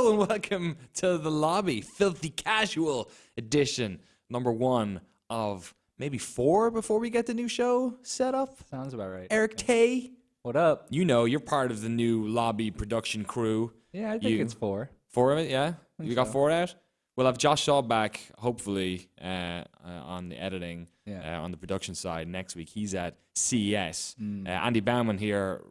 Hello and welcome to the lobby, Filthy Casual edition, number 1 of maybe 4 before we get the new show set up. Sounds about right. Erick Tay. What up? You know, you're part of the new lobby production crew. Yeah, I think it's 4. 4 of it, yeah? You got so. 4 out? We'll have Josh Shaw back, hopefully, on the editing, on the production side next week. He's at CES. Andy Bauman here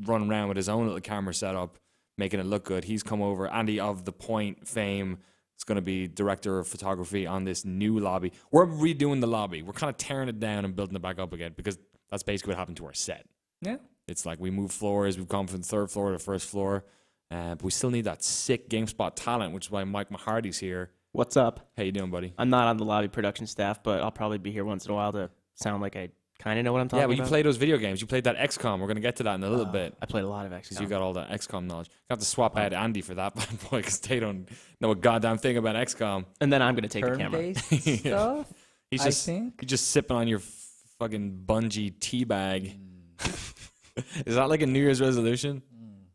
running around with his own little camera setup, making it look good. He's come over. Andy of The Point fame is going to be director of photography on this new lobby. We're redoing the lobby. We're kind of tearing it down and building it back up again because that's basically what happened to our set. Yeah. It's like we moved floors. We've gone from the 3rd floor to the 1st floor. But we still need that sick GameSpot talent, which is why Mike Mahardy's here. What's up? How you doing, buddy? I'm not on the lobby production staff, but I'll probably be here once in a while to sound like I kind of know what I'm talking about. Yeah, but you play those video games. You played that XCOM. We're going to get to that in a little bit. I played a lot of XCOM. Because you got all that XCOM knowledge. Got to swap out Andy for that bad boy because they don't know a goddamn thing about XCOM. And then I'm going to take the camera. Turn-based stuff, He's I just, think. He's just sipping on your fucking Bungie tea bag. Is that like a New Year's resolution?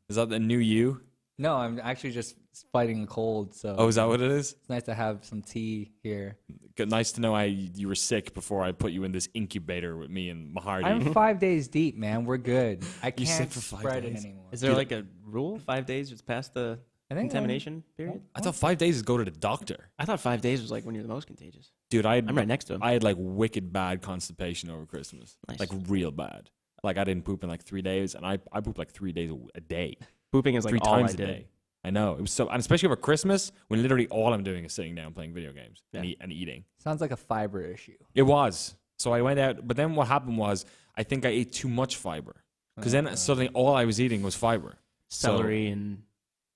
Is that the new you? No, I'm actually just fighting a cold, so Oh, is that what it is? it's nice to have some tea here. Good, nice to know you were sick before I put you in this incubator with me and Mahardy. I'm 5 days deep, man. We're good. I You can't sick for 5 spread days? it anymore. Is there like a rule? 5 days is past the I think contamination period? I thought 5 days is go to the doctor. I thought 5 days was like when you're the most contagious. Dude, I'm right next to him. I had like wicked bad constipation over Christmas. Nice. Like real bad. Like I didn't poop in like 3 days, and I pooped like 3 days a day. Pooping is like 3 all times I a did. day. I know. It was so, and especially over Christmas, when literally all I'm doing is sitting down playing video games and eating. Sounds like a fiber issue. It was. So I went out, but then what happened was I think I ate too much fiber. Because then suddenly all I was eating was fiber. Celery and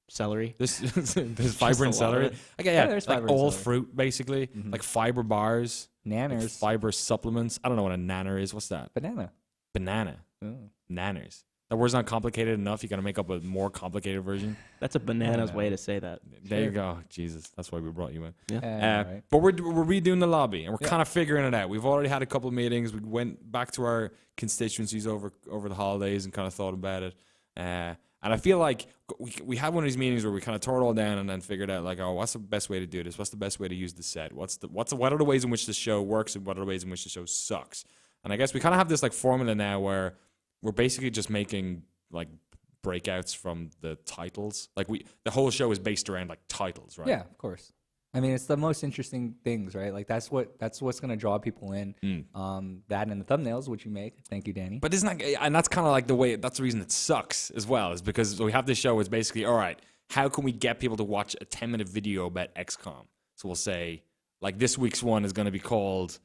celery. There's fiber in celery. Okay, yeah, there's like fiber in all celery. fruit basically, like fiber bars, like Nanners. fiber supplements. I don't know what a nanner is. What's that? Banana. Banana. Oh. Nanners. That word's not complicated enough. You got to make up a more complicated version. That's a bananas way to say that. There you go. Jesus, that's why we brought you in. Yeah. Right. But we're redoing the lobby, and we're kind of figuring it out. We've already had a couple of meetings. We went back to our constituencies over the holidays and kind of thought about it. And I feel like we had one of these meetings where we kind of tore it all down and then figured out like, oh, what's the best way to do this? What's the best way to use the set? What are the ways in which the show works and what are the ways in which the show sucks? And I guess we kind of have this like formula now where we're basically just making like breakouts from the titles. Like the whole show is based around like titles, right? Yeah, of course. I mean, it's the most interesting things, right? Like that's what's gonna draw people in. That and the thumbnails, which you make. Thank you, Danny. But isn't that, and that's kind of like that's the reason it sucks as well, is because we have this show is basically, all right, how can we get people to watch a 10-minute video about XCOM? So we'll say, like, this week's one is going to be called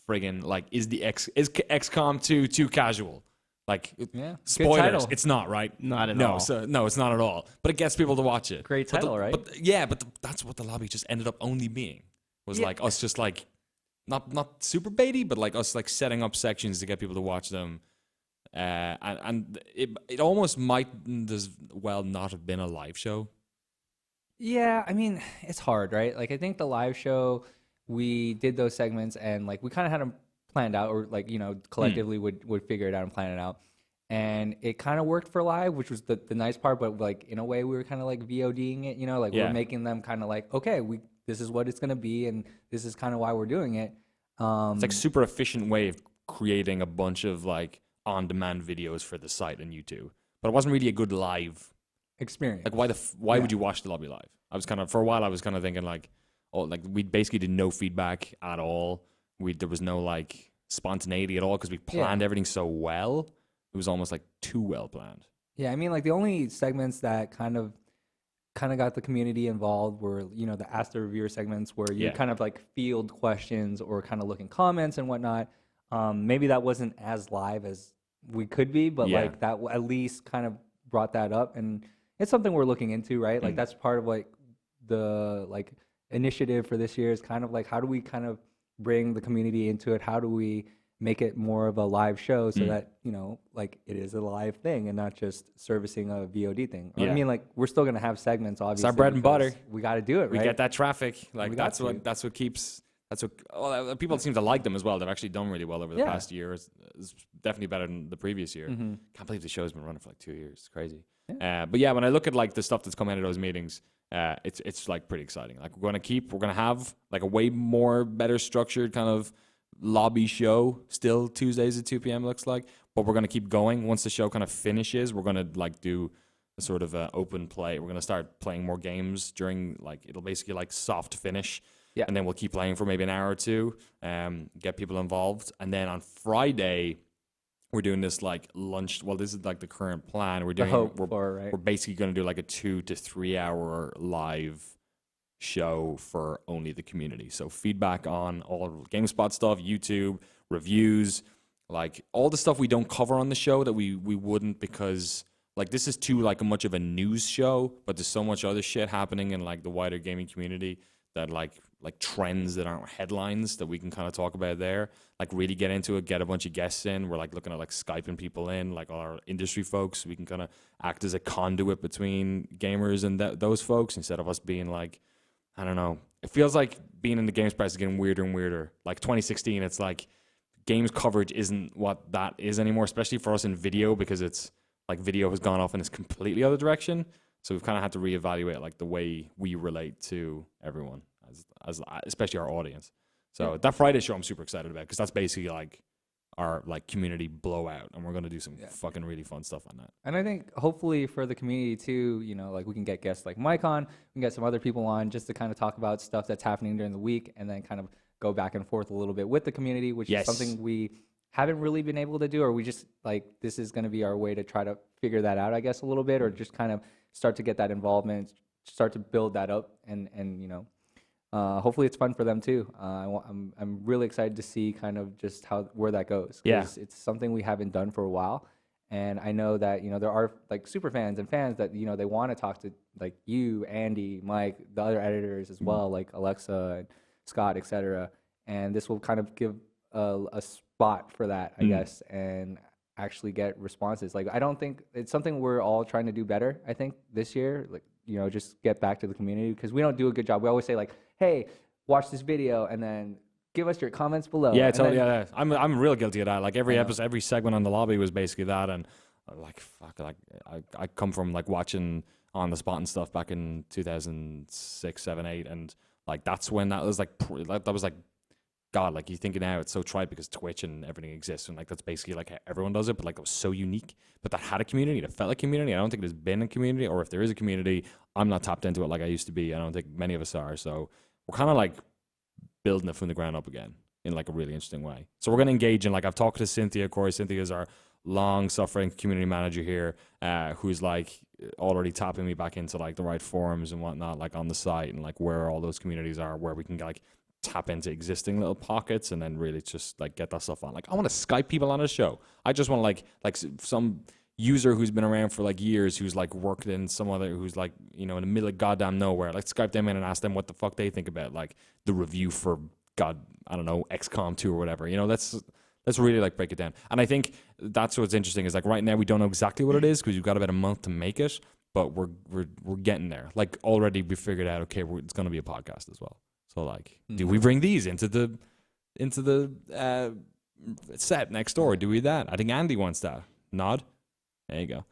friggin' like, is XCOM 2 too casual? Like, Yeah, good spoilers, title. it's not, right? Not at no, all. So, no, it's not at all. But it gets people to watch it. Great title, right? But that's what the lobby just ended up only being. Was like us just like, not super baity, but like us like setting up sections to get people to watch them. And it almost might as well not have been a live show. Yeah, I mean, it's hard, right? Like, I think the live show, we did those segments and like we kind of had them planned out, or like, you know, collectively would figure it out and plan it out. And it kind of worked for live, which was the nice part, but like in a way we were kind of like VODing it, you know, like we're making them kind of like, okay, this is what it's going to be and this is kind of why we're doing it. It's like super efficient way of creating a bunch of like on-demand videos for the site and YouTube. But it wasn't really a good live experience. Like why would you watch the lobby live? I was kind of, for a while I was kind of thinking like, oh, like we basically did no feedback at all. There was no like spontaneity at all because we planned everything so well. It was almost like too well planned. Yeah, I mean, like the only segments that kind of got the community involved were, you know, the Ask the Reviewer segments where you kind of like field questions or kind of look in comments and whatnot. Maybe that wasn't as live as we could be, but like that at least kind of brought that up, and it's something we're looking into, right? Like that's part of like the like initiative for this year is kind of like, how do we kind of bring the community into it? How do we make it more of a live show so that, you know, like it is a live thing and not just servicing a VOD thing. I mean, like we're still going to have segments, obviously. It's our bread and butter. We got to do it, right? We get that traffic. Like that's what keeps That's what people seem to like them as well. They've actually done really well over the past year. It's definitely better than the previous year. Can't believe the show's been running for like 2 years. It's crazy. Yeah. But yeah, when I look at like the stuff that's come out of those meetings, it's like pretty exciting. Like we're gonna have like a way more better structured kind of lobby show still Tuesdays at 2 p.m. looks like, but we're gonna keep going. Once the show kind of finishes, we're gonna like do a sort of open play. We're gonna start playing more games during like it'll basically like soft finish. Yeah. And then we'll keep playing for maybe an hour or two, get people involved. And then on Friday, we're doing this like lunch. Well, this is like the current plan. We're basically going to do like a 2 to 3 hour live show for only the community. So feedback on all GameSpot stuff, YouTube, reviews, like all the stuff we don't cover on the show that we wouldn't because like this is too like much of a news show, but there's so much other shit happening in like the wider gaming community that like trends that aren't headlines that we can kind of talk about there, like really get into it, get a bunch of guests in. We're like looking at like Skyping people in, like all our industry folks. We can kind of act as a conduit between gamers and those folks instead of us being like, I don't know. It feels like being in the games press is getting weirder and weirder. Like 2016, it's like games coverage isn't what that is anymore, especially for us in video because it's like video has gone off in this completely other direction. So we've kind of had to reevaluate like the way we relate to everyone, as especially our audience. So that Friday show I'm super excited about because that's basically like our like community blowout, and we're gonna do some fucking really fun stuff on that. And I think hopefully for the community too, you know, like we can get guests like Mike on, we can get some other people on just to kind of talk about stuff that's happening during the week, and then kind of go back and forth a little bit with the community, which is something we haven't really been able to do, or we just like this is going to be our way to try to figure that out, I guess, a little bit, or just kind of start to get that involvement, start to build that up, and you know, hopefully it's fun for them too. I'm really excited to see kind of just where that goes. It's something we haven't done for a while, and I know that you know there are like super fans and fans that you know they want to talk to like you, Andy, Mike, the other editors as well, like Alexa and Scott, etc. And this will kind of give a spot for that, I guess, and actually get responses. Like I don't think it's something we're all trying to do better. I think this year, like you know, just get back to the community because we don't do a good job. We always say like, "Hey, watch this video," and then give us your comments below. Yeah, totally. Yeah, I'm real guilty of that. Like every episode, every segment on the lobby was basically that, and like fuck, like I come from like watching On the Spot and stuff back in 2006, 7, 8, and like that's when that was like that was like. God, like you think now it's so trite because Twitch and everything exists and like that's basically like how everyone does it, but like it was so unique. But that had a community, that felt like community. I don't think there's been a community, or if there is a community, I'm not tapped into it like I used to be. I don't think many of us are. So we're kind of like building it from the ground up again in like a really interesting way. So we're gonna engage in like I've talked to Cynthia. Corey, Cynthia is our long-suffering community manager here, who's like already tapping me back into like the right forums and whatnot, like on the site and like where all those communities are, where we can like tap into existing little pockets and then really just like get that stuff on. Like I want to Skype people on a show. I just want to like some user who's been around for like years, who's like worked in some other, who's like, you know, in the middle of goddamn nowhere. Like Skype them in and ask them what the fuck they think about like the review for I don't know, XCOM 2 or whatever. You know, let's really like break it down. And I think that's what's interesting is like right now we don't know exactly what it is because we've got about a month to make it, but we're getting there. Like already we figured out, okay, it's going to be a podcast as well. So like, do we bring these into the set next door? Do we that? I think Andy wants that. Nod. There you go.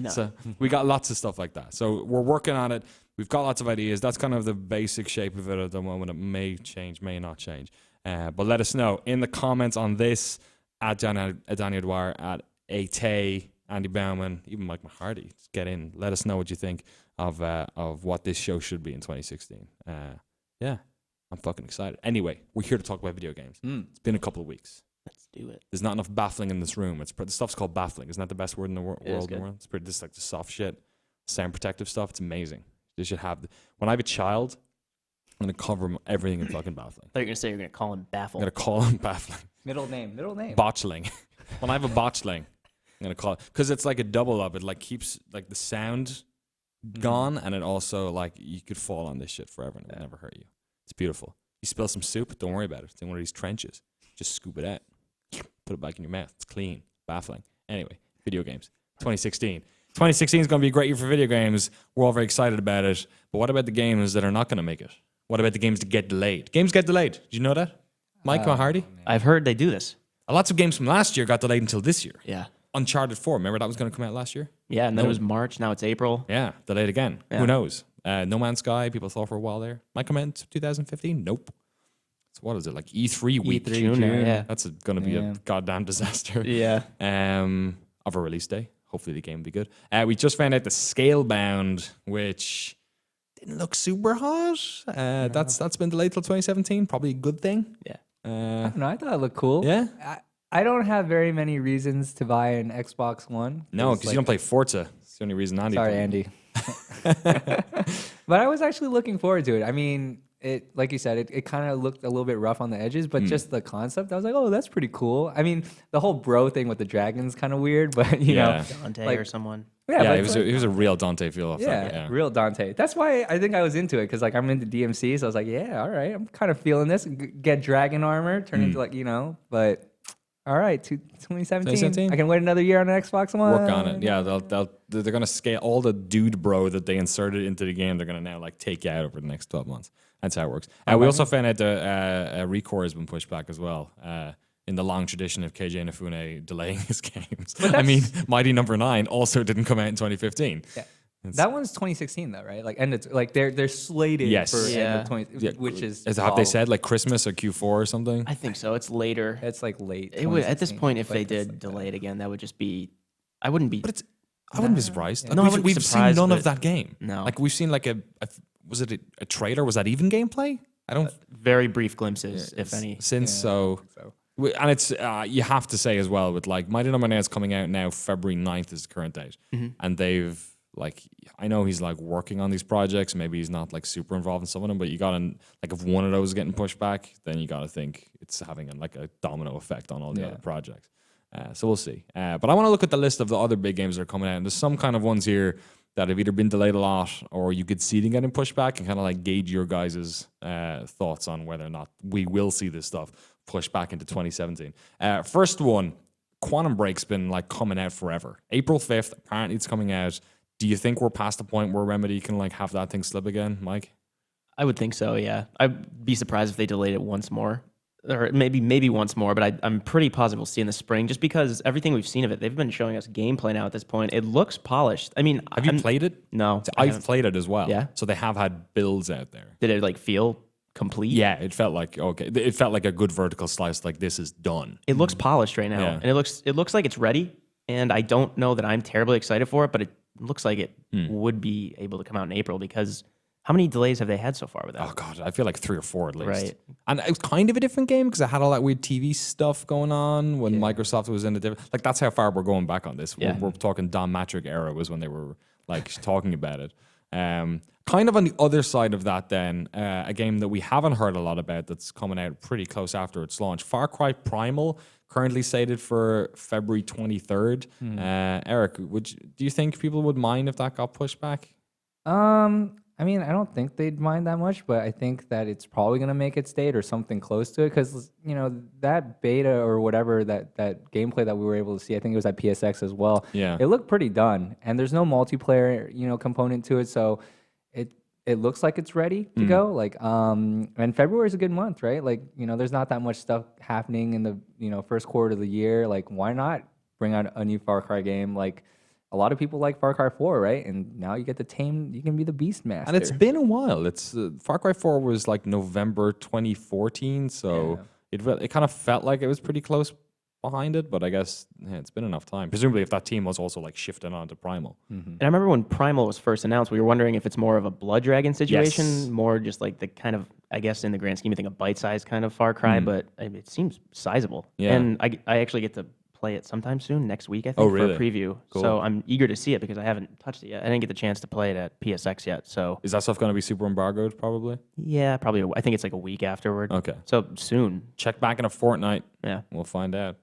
So we got lots of stuff like that. So we're working on it. We've got lots of ideas. That's kind of the basic shape of it at the moment. It may change, may not change. But let us know in the comments on this at Daniel Dwyer, at Ate, Andy Bauman, even Mike Mahardy. Just get in. Let us know what you think of what this show should be in 2016. Yeah, I'm fucking excited. Anyway, we're here to talk about video games. It's been a couple of weeks. Let's do it. There's not enough baffling in this room. The stuff's called baffling. Isn't that the best word in the world? It's pretty just like the soft shit, sound protective stuff. It's amazing. They should have. When I have a child, I'm gonna cover everything in fucking baffling. I thought you were gonna say you're gonna call him Baffle. I'm gonna call him baffling. Middle name. Botchling. When I have a botchling, I'm gonna call it because it's like a double up. It like keeps like the sound gone, and it also like you could fall on this shit forever and it will never hurt you. It's beautiful. You spill some soup, don't worry about it. It's in one of these trenches. Just scoop it out. Put it back in your mouth. It's clean. Baffling. Anyway, video games. 2016. 2016 is going to be a great year for video games. We're all very excited about it. But what about the games that are not going to make it? What about the games that get delayed? Games get delayed. Did you know that? Mike Hardy? I've heard they do this. Lots of games from last year got delayed until this year. Yeah. Uncharted 4, remember that was going to come out last year? Yeah, and then it was March. Now it's April. Yeah, delayed again. Yeah. Who knows? No Man's Sky, people thought for a while there. Might come out in 2015? Nope. So what is it, like E3 week? E3 June. Yeah. That's going to be a goddamn disaster. Yeah. Of a release day. Hopefully the game will be good. We just found out the Scalebound, which didn't look super hot. That's been delayed till 2017. Probably a good thing. Yeah. I don't know. I thought it looked cool. Yeah? I don't have very many reasons to buy an Xbox One. No, because you don't play Forza. It's the only reason Andy Sorry, played. Andy. But I was actually looking forward to it. I mean, it, like you said, it kind of looked a little bit rough on the edges, but just the concept, I was like, oh, that's pretty cool. I mean, the whole bro thing with the dragons kind of weird, but you know, Dante like, or someone. Yeah, but it was a real Dante feel off that. yeah, real Dante. That's why I think I was into it, because like I'm into DMC, so I was like, yeah, all right, I'm kind of feeling this. Get dragon armor, turn into like, you know, but all right, 2017. I can wait another year on an Xbox One. Work on it. Yeah, they're gonna scale all the dude bro that they inserted into the game. They're gonna now like take you out over the next 12 months. That's how it works. We also found out that Recore has been pushed back as well. In the long tradition of KJ Inafune delaying his games. I mean, Mighty Number 9 also didn't come out in 2015. Yeah. That one's 2016 though, right? Like, and it's like they're slated for end of 20, which is have they said like Christmas or Q4 or something? I think so. It's later. It's like late. It would, at this point, if like they did delay it again, that would just be. I wouldn't be. But I wouldn't be surprised. Like, No, I wouldn't be we've seen surprised, none of but- that game. No. Like we've seen like was it a trailer? Was that even gameplay? I don't. Very brief glimpses, if any. Since so. And it's you have to say as well with like Mighty Number 9 is coming out now. February 9th is the current date, and they've like I know he's like working on these projects. Maybe he's not like super involved in some of them, but you got to like if one of those is getting pushed back, then you got to think it's having like a domino effect on all the other projects. So we'll see. But I want to look at the list of the other big games that are coming out, and there's some kind of ones here that have either been delayed a lot or you could see them getting pushed back, and kind of like gauge your guys' thoughts on whether or not we will see this stuff pushed back into 2017. First one, Quantum Break's been like coming out forever. April 5th, apparently it's coming out. Do you think we're past the point where Remedy can like have that thing slip again, Mike? I would think so. Yeah, I'd be surprised if they delayed it once more, or maybe once more. But I'm pretty positive we'll see in the spring, just because everything we've seen of it, they've been showing us gameplay now. At this point, it looks polished. I mean, Have you played it? No, So I've played it as well. Yeah? So they have had builds out there. Did it like feel complete? Yeah, it felt like okay. It felt like a good vertical slice. Like this is done. It looks polished right now, Yeah. and it looks like it's ready. And I don't know that I'm terribly excited for it, but it looks like it would be able to come out in April, because how many delays have they had so far with that? Oh god, I feel like 3 or 4 at least. Right. And it was kind of a different game because it had all that weird TV stuff going on when Microsoft was in a different. Like that's how far we're going back on this. Yeah. We're talking Don Matrick era was when they were like talking about it. Kind of on the other side of that, then a game that we haven't heard a lot about that's coming out pretty close after its launch, Far Cry Primal, currently slated for February 23rd. Eric, do you think people would mind if that got pushed back? I mean, I don't think they'd mind that much, but I think that it's probably going to make its date or something close to it, because, you know, that beta or whatever, that gameplay that we were able to see, I think it was at PSX as well. Yeah. It looked pretty done, and there's no multiplayer, you know, component to it, so it looks like it's ready to go. Like, and February is a good month, right? Like, you know, there's not that much stuff happening in the, you know, first quarter of the year. Like, why not bring out a new Far Cry game? Like, a lot of people like Far Cry 4, right? And now you get to tame, you can be the Beast Master. And it's been a while. It's Far Cry 4 was like November 2014, so it kind of felt like it was pretty close behind it, but I guess it's been enough time. Presumably if that team was also like shifting on to Primal. And I remember when Primal was first announced, we were wondering if it's more of a Blood Dragon situation, Yes. more just like the kind of, I guess in the grand scheme of things, a bite-sized kind of Far Cry, but I mean, it seems sizable. Yeah. And I actually get to play it sometime soon, next week, I think, Oh, really? for a preview. Cool. So I'm eager to see it because I haven't touched it yet. I didn't get the chance to play it at PSX yet. So Is that stuff going to be super embargoed probably? yeah, probably, I think it's like a week afterward. Okay. So soon. Check back in a fortnight. Yeah. We'll find out.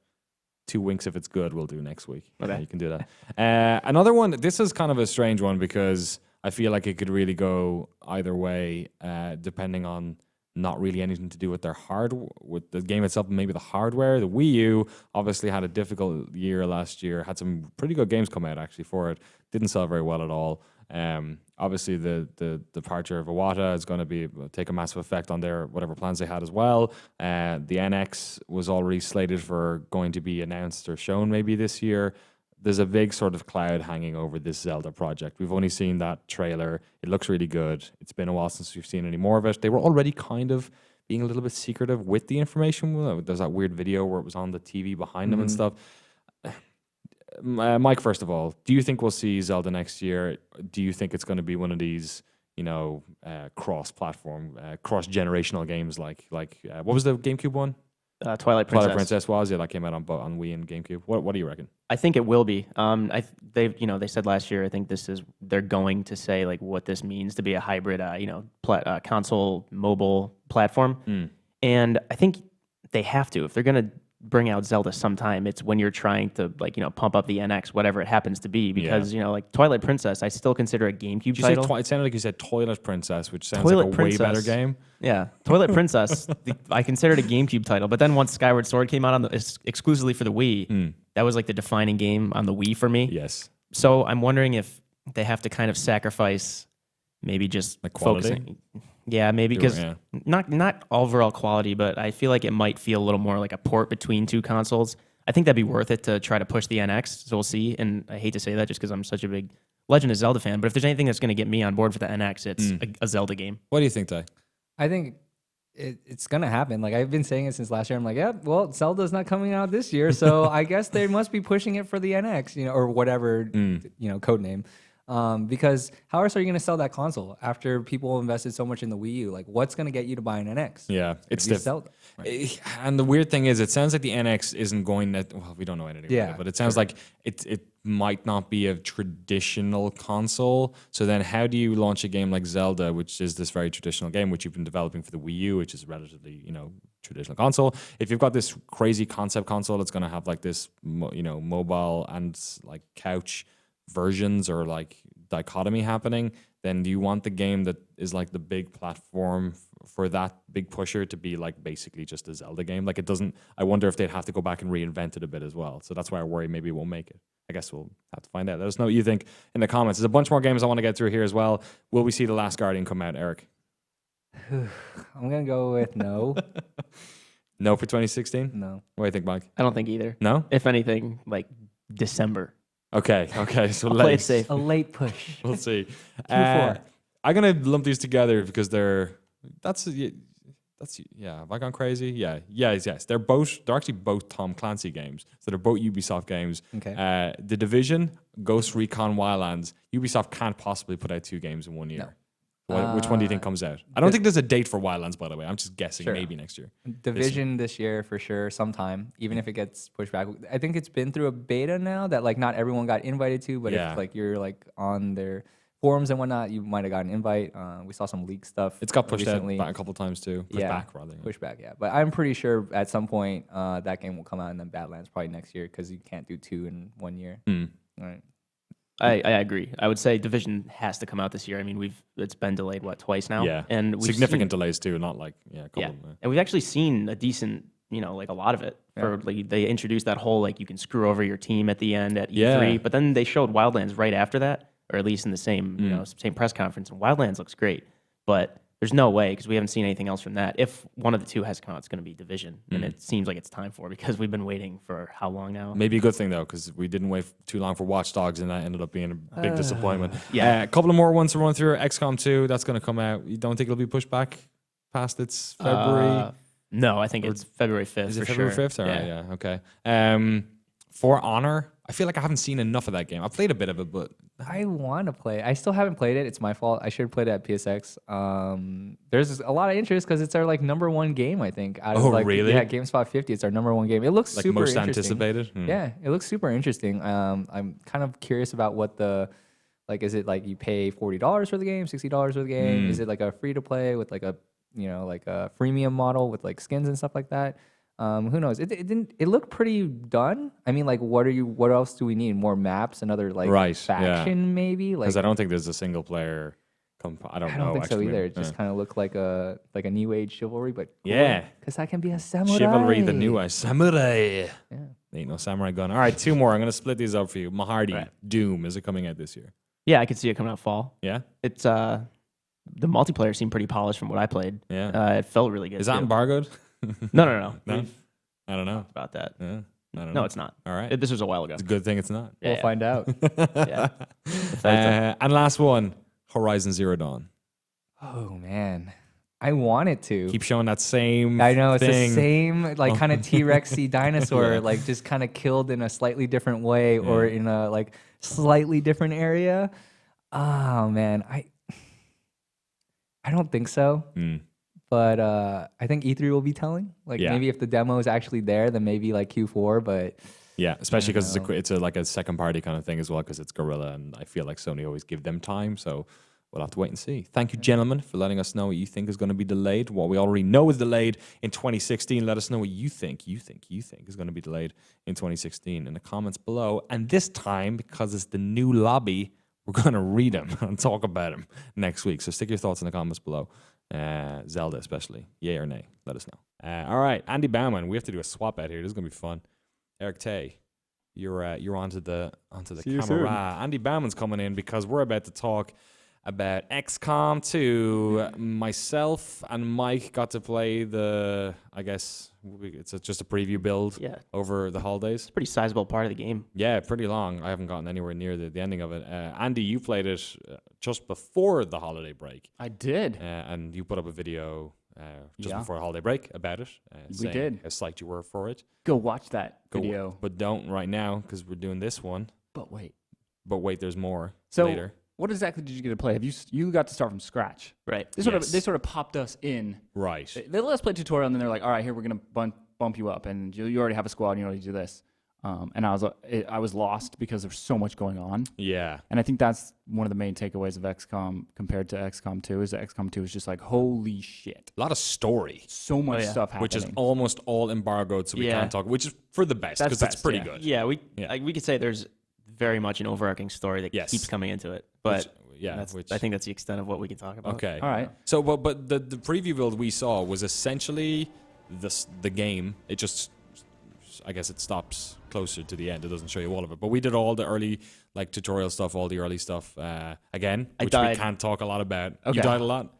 2 winks if it's good, we'll do next week. Okay. Yeah, you can do that. Another one, this is kind of a strange one because I feel like it could really go either way depending on not really anything to do with with the game itself, maybe the hardware. The Wii U obviously had a difficult year last year, had some pretty good games come out actually for it. Didn't sell very well at all. Obviously, the departure of Iwata is going to take a massive effect on their whatever plans they had as well. The NX was already slated for going to be announced or shown maybe this year. There's a big sort of cloud hanging over this Zelda project. We've only seen that trailer. It looks really good. It's been a while since we've seen any more of it. They were already kind of being a little bit secretive with the information. There's that weird video where it was on the TV behind them and stuff. Mike, first of all, do you think we'll see Zelda next year? Do you think it's going to be one of these, cross-platform, cross-generational games like what was the GameCube one? Twilight Princess. Twilight Princess was, that came out on Wii and GameCube. What do you reckon? I think it will be. They said last year. I think they're going to say like what this means to be a hybrid, console mobile platform, and I think they have to if they're going to bring out Zelda sometime. It's when you're trying to pump up the NX, whatever it happens to be, because like Twilight Princess, I still consider a GameCube title. It sounded like you said Toilet Princess, which sounds like a way better game. Yeah, Toilet Princess, I considered a GameCube title, but then once Skyward Sword came out exclusively for the Wii, that was like the defining game on the Wii for me. Yes. So I'm wondering if they have to kind of sacrifice maybe just like quality? Focusing. Yeah, maybe because not overall quality, but I feel like it might feel a little more like a port between two consoles. I think that'd be worth it to try to push the NX, so we'll see. And I hate to say that just because I'm such a big Legend of Zelda fan, but if there's anything that's going to get me on board for the NX, it's a Zelda game. What do you think, Ty? I think it's going to happen. Like, I've been saying it since last year. I'm like, yeah, well, Zelda's not coming out this year, so I guess they must be pushing it for the NX, or whatever, code name. Because how else are you going to sell that console after people invested so much in the Wii U? Like, what's going to get you to buy an NX? Yeah, it's Zelda. Right? And the weird thing is, it sounds like the NX isn't going to. Well, we don't know anything about it, but it sounds like it might not be a traditional console. So then, how do you launch a game like Zelda, which is this very traditional game, which you've been developing for the Wii U, which is relatively traditional console? If you've got this crazy concept console that's going to have like this mobile and like couch versions or like dichotomy happening, then do you want the game that is like the big platform for that big pusher to be like basically just a Zelda game? Like, it doesn't. I wonder if they'd have to go back and reinvent it a bit as well. So that's why I worry maybe it won't make it. I guess we'll have to find out. Let us know what you think in the comments. There's a bunch more games I want to get through here as well. Will we see The Last Guardian come out, Eric? I'm gonna go with no. No for 2016? No. What do you think, Mike? I don't think either. No? If anything, like December. Okay, so play it safe. A late push. We'll see. Q4. I'm gonna lump these together because that's have I gone crazy? Yes. They're actually both Tom Clancy games. So they're both Ubisoft games. Okay. The Division, Ghost Recon Wildlands. Ubisoft can't possibly put out 2 games in 1 year. No. Which one do you think comes out? I don't think there's a date for Wildlands, by the way. I'm just guessing, maybe next year. Division this year for sure, sometime, even if it gets pushed back. I think it's been through a beta now that like not everyone got invited to, but if like you're like on their forums and whatnot, you might have got an invite. We saw some leak stuff. It's got pushed recently. out a couple times too. Pushed back, yeah. But I'm pretty sure at some point that game will come out, and then Badlands probably next year because you can't do 2 in 1 year. All right. I agree. I would say Division has to come out this year. I mean, it's been delayed twice now, and we've significant delays too. Not like a couple. And we've actually seen a decent, like a lot of it. For like they introduced that whole like you can screw over your team at the end at E3, but then they showed Wildlands right after that, or at least in the same same press conference. And Wildlands looks great, but there's no way because we haven't seen anything else from that. If one of the two has to come out, it's going to be Division, and it seems like it's time for because we've been waiting for how long now? Maybe a good thing though, because we didn't wait too long for Watch Dogs, and that ended up being a big disappointment. A couple of more ones to run through. XCOM 2, that's going to come out. You don't think it'll be pushed back past its February? No, I think it's February 5th. Is it for February sure. 5th? All right, yeah, okay. For Honor, I feel like I haven't seen enough of that game. I played a bit of it, but I want to play. I still haven't played it. It's my fault. I should have played it at PSX. There's a lot of interest because it's our like number 1 game. I think. Out of, really? Yeah, GameSpot 50. It's our number 1 game. It looks like super most interesting. anticipated. Yeah, it looks super interesting. I'm kind of curious about what the is it like you pay $40 for the game, $60 for the game? Is it like a free to play with like a like a freemium model with like skins and stuff like that? Who knows? It looked pretty done. I mean, like, what else do we need? More maps, another like faction, maybe. Like, because I don't think there's a single player I don't I know. don't think so actually. either. It just kind of looked like a new age chivalry, but Yeah. because I can be a samurai. Chivalry, the new samurai. Yeah. Ain't no samurai gun. All right, 2 more. I'm gonna split these up for you. Mahardy, Right. Doom. Is it coming out this year? Yeah, I could see it coming out fall. Yeah. It's the multiplayer seemed pretty polished from what I played. Yeah. It felt really good. Is that too. embargoed? No. No? We've I don't know. talked about that. Yeah. I don't know. No, it's not. All right. This was a while ago. It's a good thing it's not. We'll find out. Yeah. And last one, Horizon Zero Dawn. Oh man, I wanted to. Keep showing that same. I know it's thing. the same, like kind of T-Rexy dinosaur, like just kind of killed in a slightly different way or in a like slightly different area. Oh man, I don't think so. But I think E3 will be telling. Like maybe if the demo is actually there, then maybe like Q4. But yeah, especially because it's like a second party kind of thing as well, because it's Guerrilla, and I feel like Sony always give them time. So we'll have to wait and see. Thank you, gentlemen, for letting us know what you think is going to be delayed. What we already know is delayed in 2016. Let us know what you think is going to be delayed in 2016 in the comments below. And this time, because it's the new lobby, we're going to read them and talk about them next week. So stick your thoughts in the comments below. Zelda especially. Yay or nay? Let us know. All right, Andy Bauman. We have to do a swap out here. This is going to be fun. Eric Tay, you're onto the camera. Andy Bauman's coming in because we're about to talk about XCOM 2. Myself and Mike got to play it's just a preview build over the holidays. It's a pretty sizable part of the game. Yeah, pretty long. I haven't gotten anywhere near the ending of it. Andy, you played it just before the holiday break. I did. And you put up a video just before the holiday break about it. We did. How psyched you were for it. Go watch that video. But don't right now because we're doing this one. But wait. But wait, there's more So later. What exactly did you get to play? You got to start from scratch, right? They sort of popped us in, right? They let us play tutorial, and then they're like, "All right, here we're gonna bump you up, and you already have a squad, and you already do this." And I was lost because there's so much going on. Yeah, and I think that's one of the main takeaways of XCOM compared to XCOM 2 is that XCOM 2 is just like holy shit, a lot of story, so much stuff happening, which is almost all embargoed, so we can't talk. Which is for the best because it's pretty good. Yeah, we could say there's very much an overarching story that keeps coming into it, but. I think that's the extent of what we can talk about. Okay. All right. So, but the preview build we saw was essentially the game. It just, I guess it stops closer to the end. It doesn't show you all of it. But we did all the early tutorial stuff, all the early stuff again, which we can't talk a lot about. Okay. You died a lot?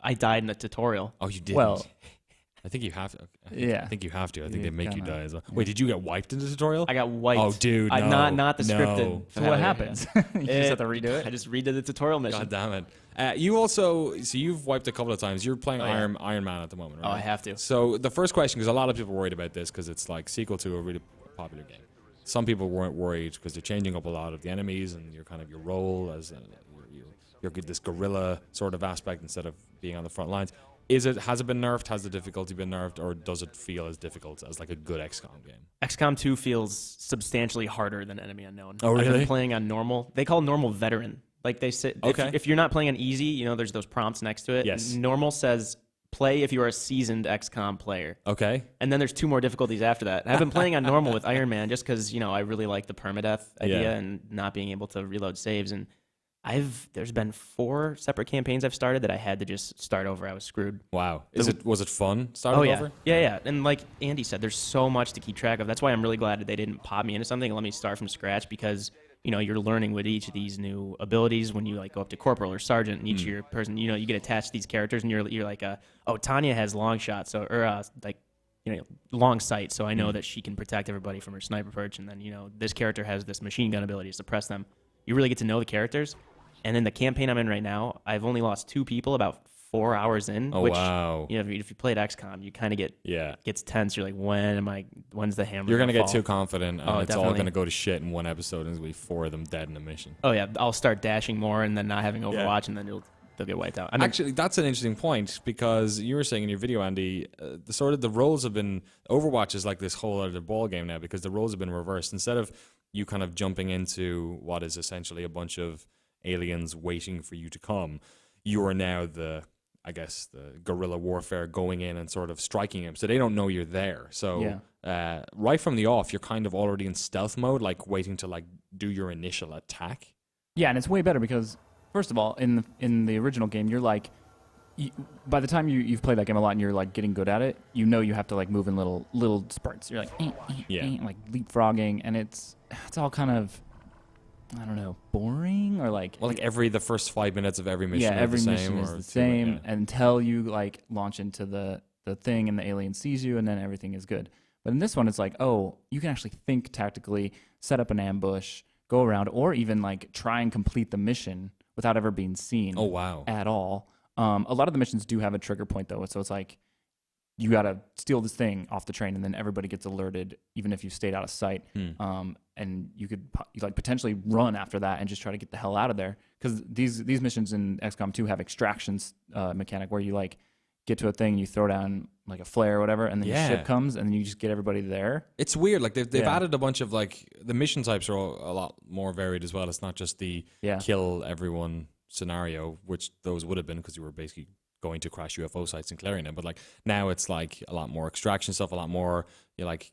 I died in the tutorial. Oh, you did? Well, I think you have to. I think you have to. I think they make you die as well. Wait, did you get wiped in the tutorial? I got wiped. Oh, dude, no. Not the scripted. So what happens? You just have to redo it? I just redid the tutorial mission. God damn it. You've wiped a couple of times. You're playing Iron Man at the moment, right? Oh, I have to. So the first question, because a lot of people are worried about this because it's like sequel to a really popular game. Some people weren't worried because they're changing up a lot of the enemies and your role as you're this guerrilla sort of aspect instead of being on the front lines. Has it been nerfed? Has the difficulty been nerfed, or does it feel as difficult as like a good XCOM game? XCOM 2 feels substantially harder than Enemy Unknown. Oh, really? I've been playing on normal. They call normal veteran. Like they say, if you're not playing on easy, there's those prompts next to it. Yes. Normal says play if you are a seasoned XCOM player. Okay. And then there's 2 more difficulties after that. And I've been playing on normal with Iron Man just because I really like the permadeath idea and not being able to reload saves. And there's been 4 separate campaigns I've started that I had to just start over. I was screwed. Wow. Was it fun starting over? Yeah. And like Andy said, there's so much to keep track of. That's why I'm really glad that they didn't pop me into something and let me start from scratch because, you're learning with each of these new abilities when you go up to corporal or sergeant and each of your person, you get attached to these characters and you're like, Tanya has long shots or long sight. So I know that she can protect everybody from her sniper perch. And then, this character has this machine gun ability to suppress them. You really get to know the characters. And in the campaign I'm in right now, I've only lost 2 people about 4 hours in. Oh, which, wow. If you played XCOM, you kind of gets tense. You're like, when's the hammer? You're going to fall? get too confident. And it's definitely. all going to go to shit in one episode and there's going to be 4 of them dead in a mission. Oh, yeah. I'll start dashing more and then not having Overwatch and then they'll get wiped out. Actually, that's an interesting point because you were saying in your video, Andy, the roles have been... Overwatch is like this whole other ball game now because the roles have been reversed. Instead of you kind of jumping into what is essentially a bunch of aliens waiting for you to come, you are now the guerrilla warfare going in and sort of striking them, so they don't know you're there. So right from the off, you're kind of already in stealth mode, like waiting to do your initial attack. Yeah, and it's way better because first of all, in the original game, you're like, by the time you've played that game a lot and you're like getting good at it, you know you have to like move in little spurts. You're like, like leapfrogging, and it's all kind of, I don't know, boring or like. Well, like the first 5 minutes of every mission. Yeah, every mission is the same until you like launch into the thing and the alien sees you, and then everything is good. But in this one, it's like, oh, you can actually think tactically, set up an ambush, go around, or even like try and complete the mission without ever being seen. Oh, wow. At all. A lot of the missions do have a trigger point though, so it's like you gotta steal this thing off the train, and then everybody gets alerted, even if you stayed out of sight. And you could like potentially run after that and just try to get the hell out of there, because these missions in XCOM 2 have extractions mechanic where you like get to a thing and you throw down like a flare or whatever, and then your ship comes and then you just get everybody there. It's weird. Like they've added a bunch of like the mission types are a lot more varied as well. It's not just the kill everyone scenario, which those would have been because you were basically going to crash UFO sites and clearing them. But like now it's like a lot more extraction stuff, a lot more like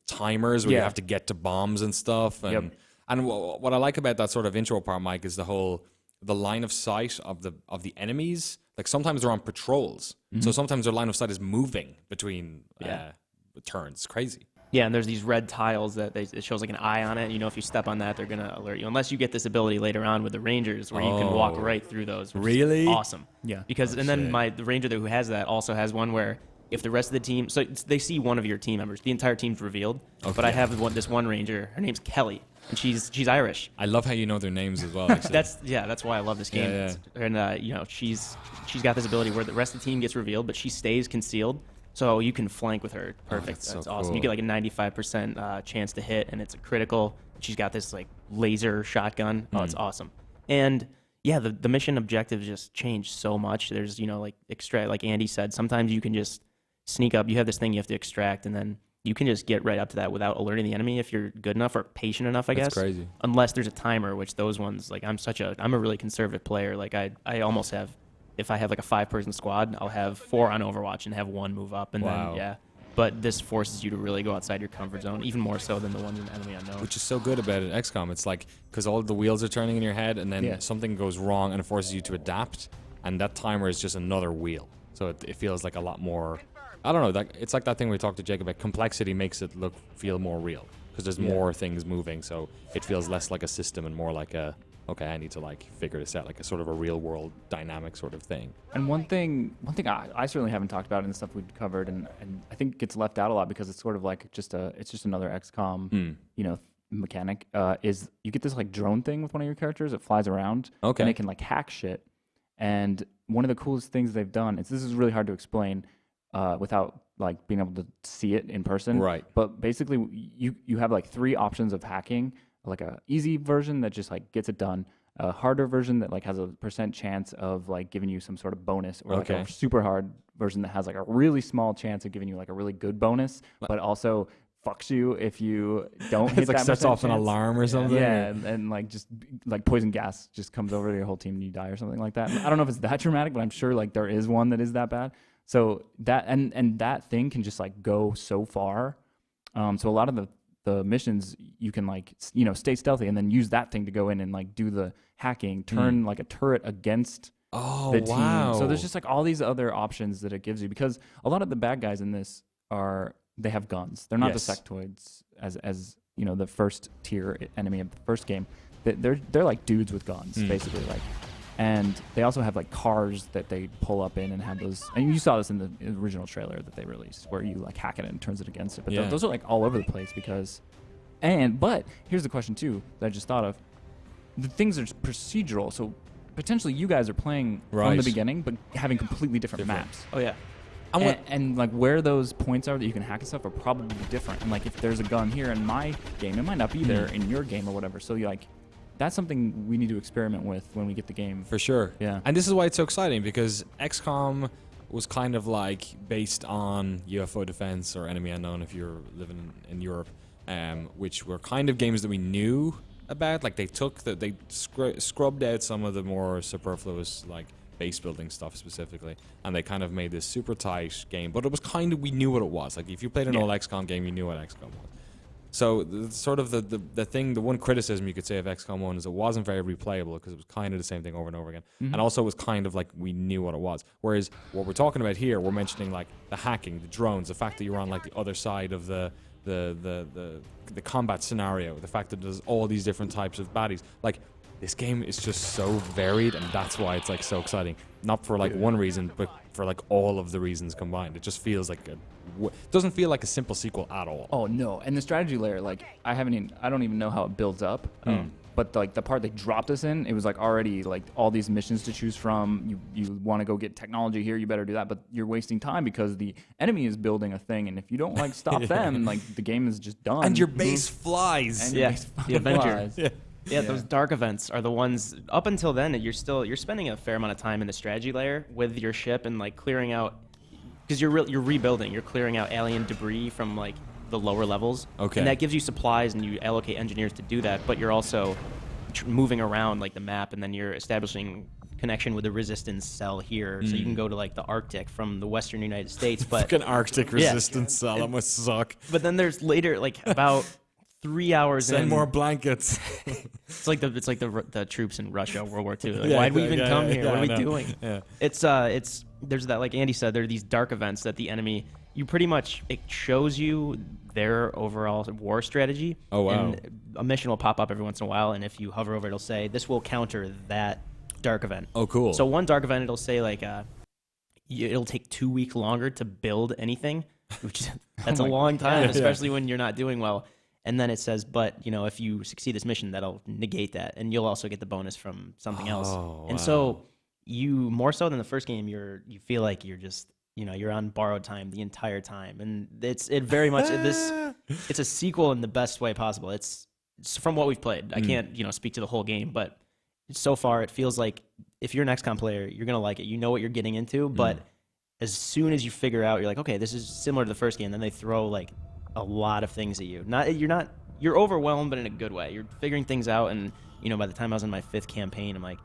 timers where you have to get to bombs and stuff. And and what I like about that sort of intro part, Mike, is the line of sight of the enemies. Like sometimes they're on patrols, so sometimes their line of sight is moving between turns. It's crazy. Yeah, and there's these red tiles that it shows like an eye on it. You know, if you step on that, they're gonna alert you. Unless you get this ability later on with the Rangers, where you can walk right through those. Which is awesome. Yeah. Because then the Ranger who has that also has one where if the rest of the team, so they see one of your team members, the entire team's revealed. Okay. But I have this one Ranger. Her name's Kelly, and she's Irish. I love how you know their names as well. Actually. that's why I love this game. Yeah. And you know, she's got this ability where the rest of the team gets revealed, but she stays concealed. So you can flank with her. Perfect. That's awesome. Cool. You get like a 95% chance to hit, and it's a critical. She's got this like laser shotgun. Oh, it's awesome. And yeah, the mission objectives just changed so much. There's, you know, like extract, like Andy said, sometimes you can just sneak up. You have this thing you have to extract, and then you can just get right up to that without alerting the enemy if you're good enough or patient enough, I guess. That's crazy. Unless there's a timer, which those ones, like I'm a really conservative player. Like I almost have, if I have like a 5-person squad, I'll have 4 on Overwatch and have 1 move up, and then But this forces you to really go outside your comfort zone, even more so than the ones in Enemy Unknown. Which is so good about it, XCOM. It's like, because all the wheels are turning in your head, and then something goes wrong, and it forces you to adapt, and that timer is just another wheel. So it feels like a lot more, I don't know, it's like that thing we talked to Jake about. Complexity makes it feel more real, because there's more things moving, so it feels less like a system and more like okay, I need to like figure this out, like a sort of a real world dynamic sort of thing. And one thing I certainly haven't talked about in the stuff we've covered, and I think gets left out a lot because it's sort of like just another XCOM, you know, mechanic, is you get this like drone thing with one of your characters. It flies around, and it can like hack shit. And one of the coolest things they've done is, this is really hard to explain without like being able to see it in person. Right. But basically, you have like 3 options of hacking. Like a easy version that just like gets it done, a harder version that like has a % chance of like giving you some sort of bonus, or like a super hard version that has like a really small chance of giving you like a really good bonus, but also fucks you if you don't hit like that sets off an chance. alarm or something. Yeah, and like just like poison gas just comes over to your whole team and you die or something like that. I don't know if it's that dramatic, but I'm sure like there is one that is that bad. So that and that thing can just like go so far. So a lot of the missions, you can like, you know, stay stealthy and then use that thing to go in and like do the hacking, turn like a turret against the team. So there's just like all these other options that it gives you, because a lot of the bad guys in this they have guns. They're not the sectoids as you know, the first tier enemy of the first game. They're like dudes with guns basically, like. And they also have like cars that they pull up in and have those. And you saw this in the original trailer that they released, where you like hack it and it turns it against it. But those are like all over the place because. But here's the question too that I just thought of. The things are procedural, so potentially you guys are playing from the beginning, but having completely different maps. Oh yeah. And like where those points are that you can hack and stuff are probably different. And like if there's a gun here in my game, it might not be there in your game or whatever. So you like. That's something we need to experiment with when we get the game. For sure. Yeah. And this is why it's so exciting, because XCOM was kind of like based on UFO Defense or Enemy Unknown if you're living in Europe, which were kind of games that we knew about. Like they scrubbed out some of the more superfluous like base building stuff specifically, and they kind of made this super tight game. But it was kind of, we knew what it was. Like if you played an old XCOM game, you knew what XCOM was. So sort of the thing, the one criticism you could say of XCOM 1 is it wasn't very replayable because it was kind of the same thing over and over again. And also it was kind of like we knew what it was. Whereas what we're talking about here, we're mentioning like the hacking, the drones, the fact that you're on like the other side of the combat scenario, the fact that there's all these different types of baddies. Like, this game is just so varied, and that's why it's like so exciting. Not for like one reason, but for like all of the reasons combined. It just feels like doesn't feel like a simple sequel at all. Oh no! And the strategy layer, like I don't even know how it builds up. But like the part they dropped us in, it was like already like all these missions to choose from. You want to go get technology here, you better do that. But you're wasting time because the enemy is building a thing, and if you don't like stop them, like the game is just done. And your base flies. And your base the Avenger. flies. Yeah, those dark events are the ones. Up until then, you're spending a fair amount of time in the strategy layer with your ship and like clearing out, because you're rebuilding. You're clearing out alien debris from like the lower levels. Okay. And that gives you supplies, and you allocate engineers to do that. But you're also moving around like the map, and then you're establishing connection with the resistance cell here, so you can go to like the Arctic from the Western United States. But Fucking Arctic resistance cell, that must suck. But then there's later like about 3 hours in. Send more blankets. It's like the troops in Russia, World War II. Like, why'd we even come here? What are we doing? Yeah. It's there's that, like Andy said, there are these dark events that the enemy, you pretty much, it shows you their overall war strategy. Oh, wow. And a mission will pop up every once in a while, and if you hover over it, it'll say this will counter that dark event. Oh, cool. So one dark event, it'll say like it'll take 2 weeks longer to build anything, which that's a long time, especially when you're not doing well. And then it says, but, you know, if you succeed this mission, that'll negate that. And you'll also get the bonus from something else. And so you, more so than the first game, you feel like you're just, you know, you're on borrowed time the entire time. And it's very much, it's a sequel in the best way possible. It's from what we've played. I can't, you know, speak to the whole game, but so far it feels like if you're an XCOM player, you're going to like it. You know what you're getting into, but as soon as you figure out, you're like, okay, this is similar to the first game, then they throw like a lot of things at you. You're overwhelmed, but in a good way. You're figuring things out, and you know, by the time I was in my 5th campaign, I'm like,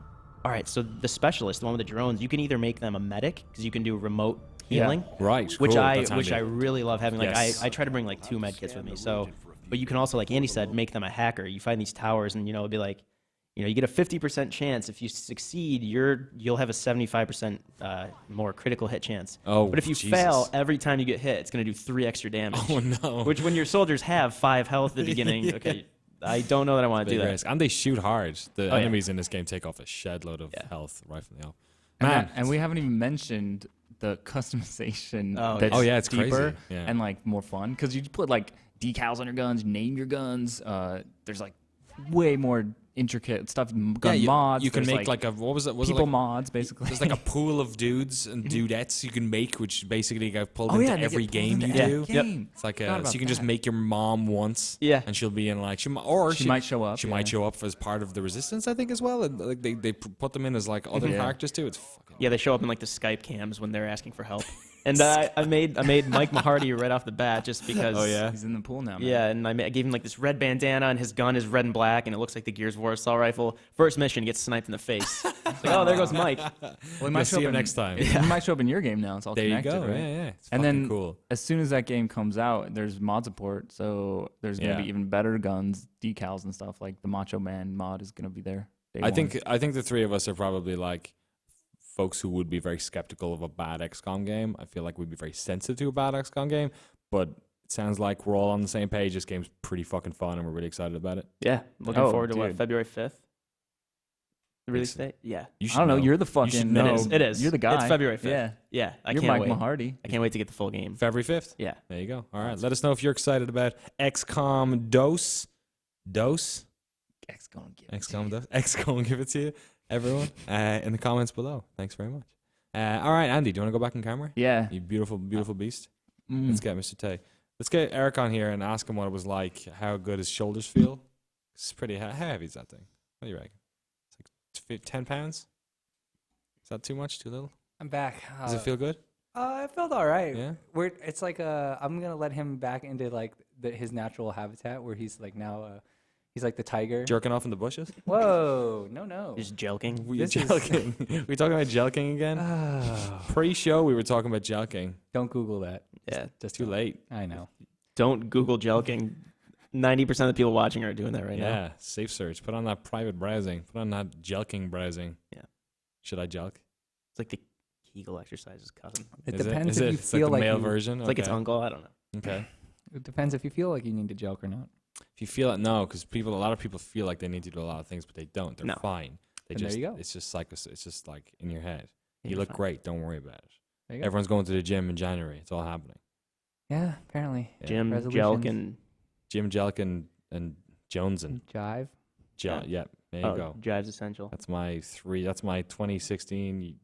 all right, so the specialist, the one with the drones, you can either make them a medic because you can do remote healing, Right, which cool. I really love having. Like Yes. I try to bring like 2 med kits with me. So, but you can also, like Andy said, make them a hacker. You find these towers, and you know, it'll be like, you know, you get a 50% chance. If you succeed, you'll have a 75% more critical hit chance. Oh, but if you Jesus. fail, every time you get hit, it's going to do 3 extra damage. Oh, no. Which, when your soldiers have 5 health at the beginning, okay, I don't know that I want to do Big that. risk. And they shoot hard. The yeah. enemies in this game take off a shed load of health right from the off. And we haven't even mentioned the customization Oh, that's it's deeper crazy. Yeah. and like more fun because you put like decals on your guns, name your guns. There's like way more intricate stuff, gun mods. You can There's, make like a, what was it? Was people it like, mods, basically. there's like a pool of dudes and dudettes you can make, which basically get pulled into and they every get game pulled you into do. every game. It's like Forgot so about you can just that. make your mom once, Yeah. and she'll be in like she might show up. She might show up as part of the resistance, I think, as well. And like they put them in as like other characters too. It's fucking Yeah, they show up in like the Skype cams when they're asking for help. And I made Mike Mahardy right off the bat just because. Oh, yeah? He's in the pool now, man. Yeah, and I gave him like this red bandana, and his gun is red and black, and it looks like the Gears of War assault rifle. First mission, he gets sniped in the face. It's like, oh, there goes Mike. Well, he We'll might see show him up next time. He might show up in your game now. It's all There you connected, go. right? Yeah. It's And fucking then cool. as soon as that game comes out, there's mod support, so there's gonna Yeah. be even better guns, decals, and stuff. Like the Macho Man mod is gonna be there. day I one. think the three of us are probably like folks who would be very skeptical of a bad XCOM game. I feel like we'd be very sensitive to a bad XCOM game, but it sounds like we're all on the same page. This game's pretty fucking fun, and we're really excited about it. Yeah, looking Oh, forward to what, dude. February 5th? The release date? Yeah. You I don't know. You're the should fucking. know. It is. You're the guy. It's February 5th. Yeah. Yeah, I You're can't Mike wait. Mahardy. I can't wait to get the full game. February 5th. Yeah. There you go. All right. Let us know if you're excited about XCOM Dose. XCOM. XCOM Dose. XCOM give it to you, everyone, in the comments below. Thanks very much. All right, Andy, do you want to go back in camera? Yeah. You beautiful, beautiful beast. Mm. Let's get Mr. Tay. Let's get Eric on here and ask him what it was like, how good his shoulders feel. It's pretty how heavy is that thing? What do you reckon? It's like 10 pounds? Is that too much? Too little? I'm back. Does it feel good? It felt all right. Yeah? It's like I'm gonna let him back into like his natural habitat where he's like now he's like the tiger. Jerking off in the bushes? Whoa, no. Just joking. We This is- jelking. We talking about jelking again? Pre-show, we were talking about jelking. Don't Google that. Yeah. Just Too late. I know. Don't Google jelking. 90% of the people watching are doing that right now. Yeah, safe search. Put on that private browsing. Put on that jelking browsing. Yeah. Should I jelk? It's like the Kegel exercises cousin. It Is depends Is if you It's feel like the like male you, version? It's like its uncle. I don't know. Okay. it depends if you feel like you need to joke or not. If you feel it, no, because a lot of people feel like they need to do a lot of things, but they don't. They're No. fine. And there you go. It's just it's just like in your head. Yeah, you you're look fine. great. Don't worry about it. There you go. Everyone's going to the gym in January. It's all happening. Yeah, apparently. Yeah. Jim, Jelk, Resolutions. and Jim Jelk and Jones and Jive. yeah. There you go. Jive's essential. That's my 2016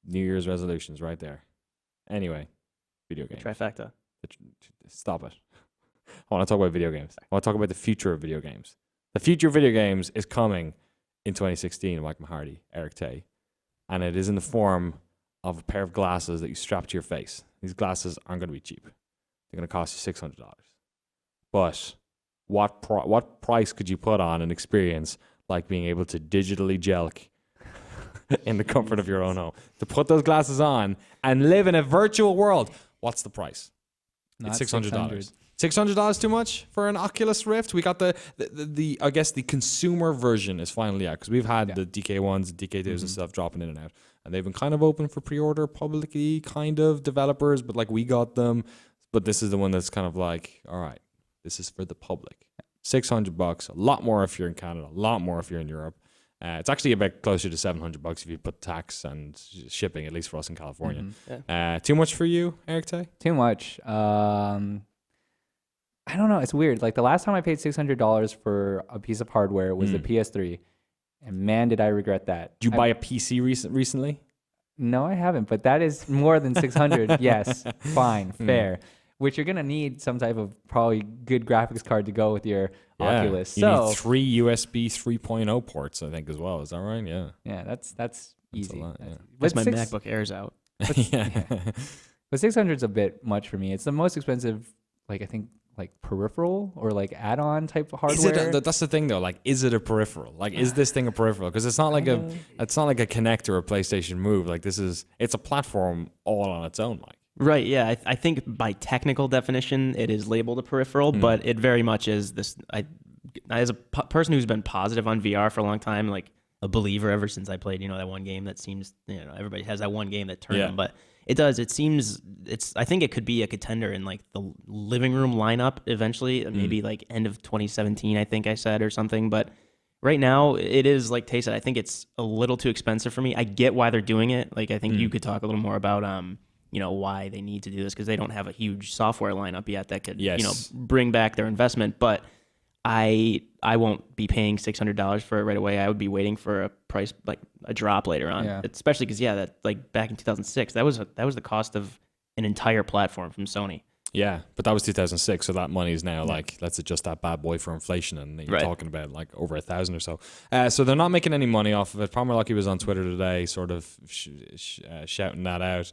New Year's resolutions right there. Anyway, video games. Trifecta. Stop it. I want to talk about video games. I want to talk about the future of video games. The future of video games is coming in 2016, Mike Mahardy, Erick Tay. And it is in the form of a pair of glasses that you strap to your face. These glasses aren't going to be cheap. They're going to cost you $600. But what price could you put on an experience like being able to digitally jelk in the comfort of your own home? To put those glasses on and live in a virtual world. What's the price? Not It's $600. $600 too much for an Oculus Rift? We got the I guess the consumer version is finally out because we've had the DK1s, DK2s and stuff dropping in and out, and they've been kind of open for pre-order publicly, kind of developers, but like we got them. But this is the one that's kind of like, all right, this is for the public. $600, a lot more if you're in Canada, a lot more if you're in Europe. It's actually a bit closer to $700 if you put tax and shipping, at least for us in California. Too much for you, Erick Tay? Too much. I don't know. It's weird. Like the last time I paid $600 for a piece of hardware was the PS3, and man, did I regret that. Did you buy a PC recently? No, I haven't. But that is more than $600. Yes, fine, fair. Which you're gonna need some type of probably good graphics card to go with your Oculus. You need 3 USB 3.0 ports, I think, as well. Is that right? Yeah. Yeah, that's easy. a lot, yeah. That's my six- MacBook Airs out. Yeah. But 600 is a bit much for me. It's the most expensive, like I think, like peripheral or like add-on type of hardware. Is it that's the thing though. Like, is it a peripheral? Like, is this thing a peripheral? Because it's not like a Kinect or a PlayStation Move. Like, it's a platform all on its own, Mike. Right, yeah. I think by technical definition, it is labeled a peripheral, but it very much is this. As a person who's been positive on VR for a long time, like a believer ever since I played, that one game that seems, everybody has that one game that turned them, but it seems, I think it could be a contender in like the living room lineup eventually, maybe like end of 2017, I think I said, or something, but right now it is, like Tay said, I think it's a little too expensive for me. I get why they're doing it. Like, I think you could talk a little more about, why they need to do this, because they don't have a huge software lineup yet that could, bring back their investment. But I won't be paying $600 for it right away. I would be waiting for a price, like a drop later on, especially because that like back in 2006, that was the cost of an entire platform from Sony. Yeah, but that was 2006, so that money is now like, let's adjust that bad boy for inflation, and you're talking about like over 1,000 or so. So they're not making any money off of it. Palmer Luckey was on Twitter today, sort of shouting that out.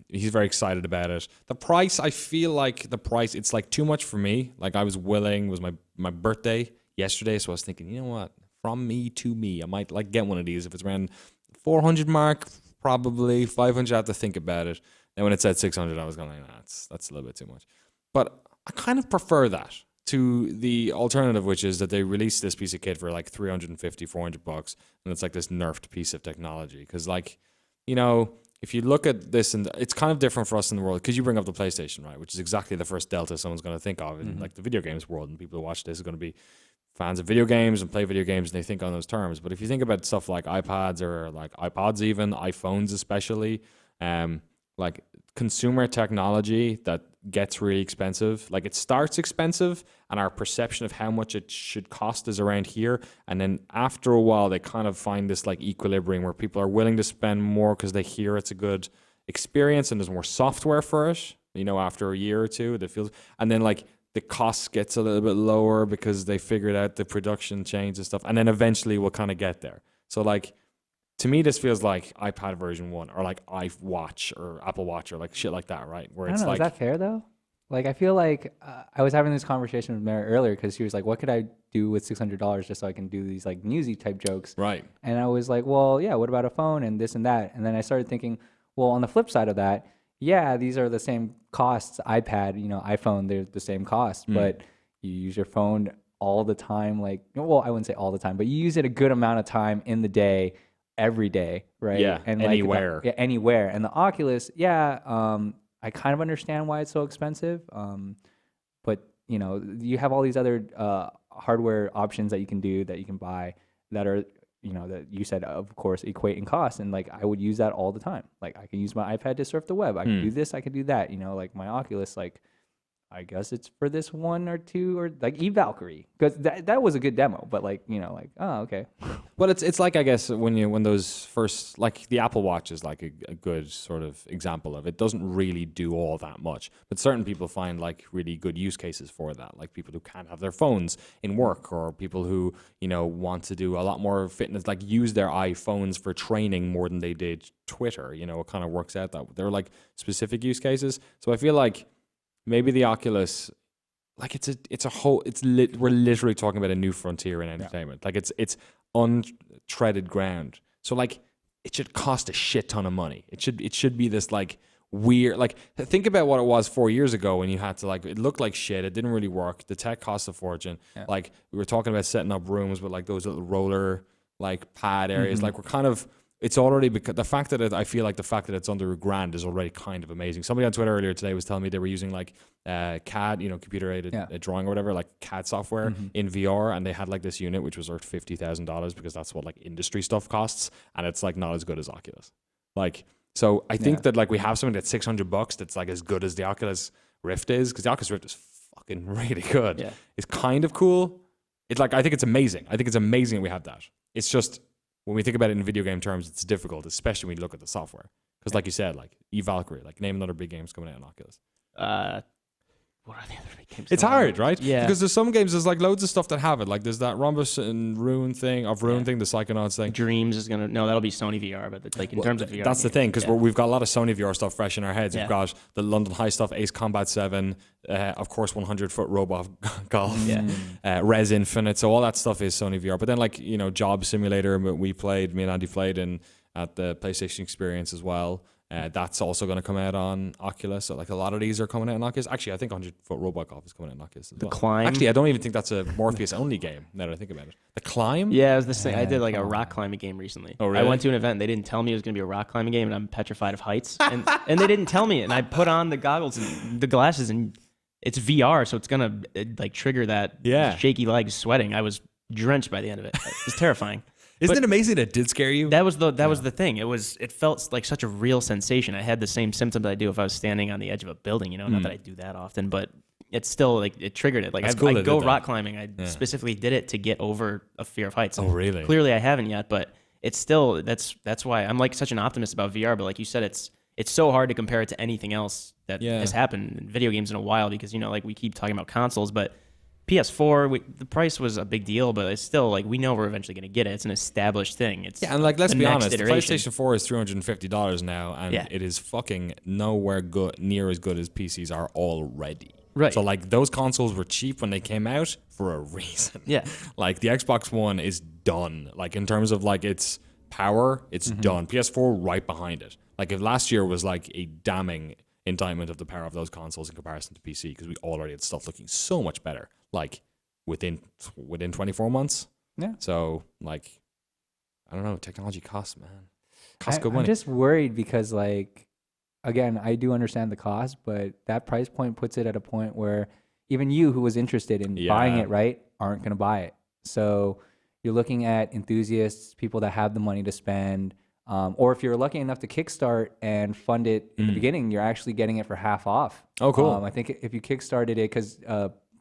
He's very excited about it. The price, I feel like it's like too much for me. Like, I was willing, it was my birthday yesterday, so I was thinking, you know what, from me to me, I might like get one of these. If it's around 400 mark, probably 500, I have to think about it. And when it said 600, I was going, nah, that's a little bit too much. But I kind of prefer that to the alternative, which is that they release this piece of kit for like $350, $400, and it's like this nerfed piece of technology. Because, like, if you look at this, and it's kind of different for us in the world, because you bring up the PlayStation, right, which is exactly the first delta someone's going to think of in like the video games world, and people who watch this are going to be fans of video games and play video games, and they think on those terms. But if you think about stuff like iPads or like iPods, even iPhones especially, like consumer technology that gets really expensive. Like, it starts expensive, and our perception of how much it should cost is around here. And then after a while, they kind of find this like equilibrium where people are willing to spend more because they hear it's a good experience and there's more software for it. After a year or two, and then like the cost gets a little bit lower because they figured out the production change and stuff. And then eventually we'll kind of get there. So like, to me, this feels like iPad version 1 or like iWatch or Apple Watch or like shit like that, right? Where it's like, is that fair though? Like, I feel like I was having this conversation with Mary earlier because she was like, what could I do with $600 just so I can do these like newsy type jokes? Right. And I was like, well, yeah, what about a phone and this and that? And then I started thinking, well, on the flip side of that, yeah, these are the same costs. iPad, iPhone, they're the same cost. But, you use your phone all the time. Like, well, I wouldn't say all the time, but you use it a good amount of time in the day, every day, right? Yeah, and anywhere. Anywhere. And the Oculus, I kind of understand why it's so expensive. But you know, you have all these other hardware options that you can do, that you can buy, that are, you know, that you said, of course, equate in cost. And like, I would use that all the time. Like, I can use my iPad to surf the web. I can do this, I can do that. You know, like my Oculus, like, I guess it's for this one or two, or like Valkyrie, because that was a good demo. But like, you know, like, oh, okay. But it's like, I guess when those first, like the Apple Watch is like a good sort of example of it. Doesn't really do all that much, but certain people find like really good use cases for that, like people who can't have their phones in work, or people who, you know, want to do a lot more fitness, like use their iPhones for training more than they did Twitter. You know, it kind of works out that they're like specific use cases. So I feel like maybe the Oculus, like we're literally talking about a new frontier in entertainment. Like it's untreaded ground. So like it should cost a shit ton of money. It should be this like weird, like think about what it was 4 years ago when you had to, like, it looked like shit. It didn't really work. The tech cost a fortune. Yeah. Like we were talking about setting up rooms with like those little roller like pad areas. Like we're kind of, it's already, because the fact that I feel like the fact that it's under $1,000 is already kind of amazing. Somebody on Twitter earlier today was telling me they were using like CAD, you know, computer aided drawing or whatever, like CAD software in VR, and they had like this unit which was worth $50,000 because that's what like industry stuff costs, and it's like not as good as Oculus. Like, so I think that like we have something that's $600 that's like as good as the Oculus Rift is, because the Oculus Rift is fucking really good. Yeah. It's kind of cool. It's like, I think it's amazing. I think it's amazing that we have that. It's just, when we think about it in video game terms, it's difficult, especially when you look at the software. Because like you said, like Valkyrie, like name another big games coming out on Oculus. What are the other big games? It's hard, right? Yeah. Because there's some games, there's like loads of stuff that have it. Like there's that Rhombus and Rune thing, the Psychonauts thing. Dreams is that'll be Sony VR, but like in terms of VR. That's the thing, because we've got a lot of Sony VR stuff fresh in our heads. We've got the London High stuff, Ace Combat 7, of course 100-foot robot golf, Res Infinite. So all that stuff is Sony VR. But then like, you know, Job Simulator, me and Andy played at the PlayStation Experience as well. That's also going to come out on Oculus. So like a lot of these are coming out on Oculus. Actually, I think 100-foot robot golf is coming out on Oculus as well. Climb. Actually, I don't even think that's a Morpheus only game now that I think about it. The Climb? Yeah, it was the same. I did like a rock climbing game recently. Oh, really? I went to an event. They didn't tell me it was going to be a rock climbing game, and I'm petrified of heights. And they didn't tell me. And I put on the goggles and the glasses, and it's VR, so it's going to like trigger that shaky legs sweating. I was drenched by the end of it. It was terrifying. Isn't it amazing that it did scare you? That was the thing. It felt like such a real sensation. I had the same symptoms I do if I was standing on the edge of a building. You know, not that I do that often, but it's still like it triggered it. Like I go rock climbing. I specifically did it to get over a fear of heights. Oh, really? Clearly, I haven't yet, but it's still that's why I'm like such an optimist about VR. But like you said, it's so hard to compare it to anything else that has happened in video games in a while, because you know, like we keep talking about consoles, but PS4, the price was a big deal, but it's still like we know we're eventually going to get it. It's an established thing. It's and like let's be honest, the PlayStation 4 is $350 now, and it is fucking nowhere near as good as PCs are already. Right. So like those consoles were cheap when they came out for a reason. Yeah. Like the Xbox One is done. Like in terms of like its power, it's done. PS4 right behind it. Like if last year was like a damning indictment of the power of those consoles in comparison to PC, because we already had stuff looking so much better. Like within 24 months. Yeah. So like, I don't know, technology costs, man. Costs good money. I'm just worried because like, again, I do understand the cost, but that price point puts it at a point where even you who was interested in buying it, right, aren't going to buy it. So you're looking at enthusiasts, people that have the money to spend, or if you're lucky enough to kickstart and fund it in the beginning, you're actually getting it for half off. Oh, cool. I think if you kickstarted it, because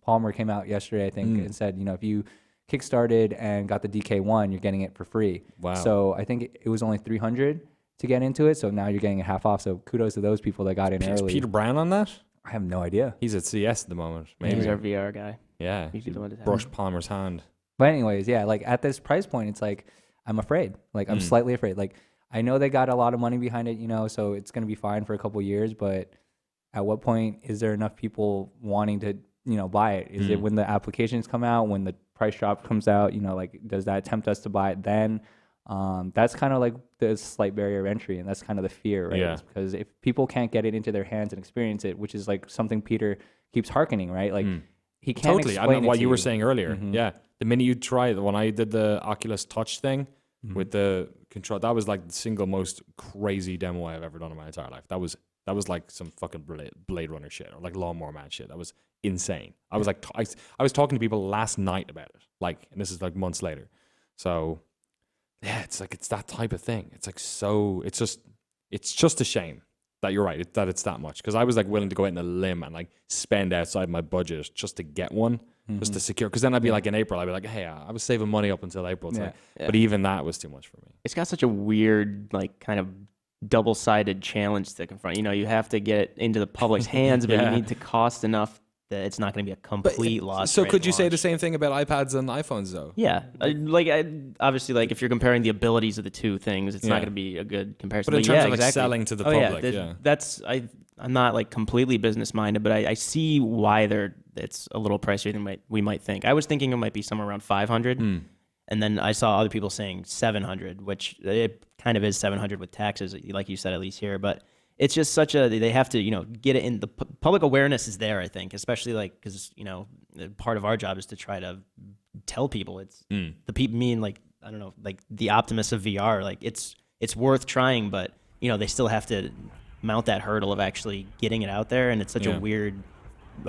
Palmer came out yesterday, I think, and said, you know, if you kickstarted and got the DK1, you're getting it for free. Wow. So I think it was only $300 to get into it. So now you're getting it half off. So kudos to those people that got in early. Is Peter Brown on that? I have no idea. He's at CS at the moment. Maybe. He's our VR guy. Yeah. He's the one to brushed Palmer's hand. But anyways, yeah, like at this price point, it's like, I'm afraid. Like I'm slightly afraid. Like I know they got a lot of money behind it, you know, so it's going to be fine for a couple of years. But at what point is there enough people wanting to, you know, buy it? Is it when the applications come out, when the price drop comes out, you know, like does that tempt us to buy it then? That's kind of like the slight barrier of entry, and that's kind of the fear, right? Yeah. Because if people can't get it into their hands and experience it, which is like something Peter keeps hearkening, right? Like he can't Totally. I explain know it what to you were saying earlier. Mhm. Yeah. The minute you try it, when I did the Oculus Touch thing with the control, that was like the single most crazy demo I've ever done in my entire life. That was like some fucking Blade Runner shit or like Lawnmower Man shit. That was insane. I was like, I was talking to people last night about it. Like, and this is like months later. So yeah, it's like, it's that type of thing. It's like, so it's just a shame that you're right, that it's that much. Because I was like willing to go out on a limb and like spend outside my budget just to get one, just to secure. Because then I'd be like in April, I'd be like, hey, I was saving money up until April. It's like, but even that was too much for me. It's got such a weird, like, kind of double-sided challenge to confront. You know, you have to get it into the public's hands, but you need to cost enough that it's not going to be a complete loss. So could you say the same thing about iPads and iPhones though? Yeah, obviously, like if you're comparing the abilities of the two things, it's not going to be a good comparison. But in terms of like selling to the public, that's I'm not like completely business minded, but I see why it's a little pricier than we might think. I was thinking it might be somewhere around 500, and then I saw other people saying 700, which it kind of is 700 with taxes, like you said, at least here, but. It's just such they have to, get it in the public awareness is there, I think, especially like, cause part of our job is to try to tell people the people I don't know, like the optimists of VR, like it's worth trying, but they still have to mount that hurdle of actually getting it out there. And it's such a weird,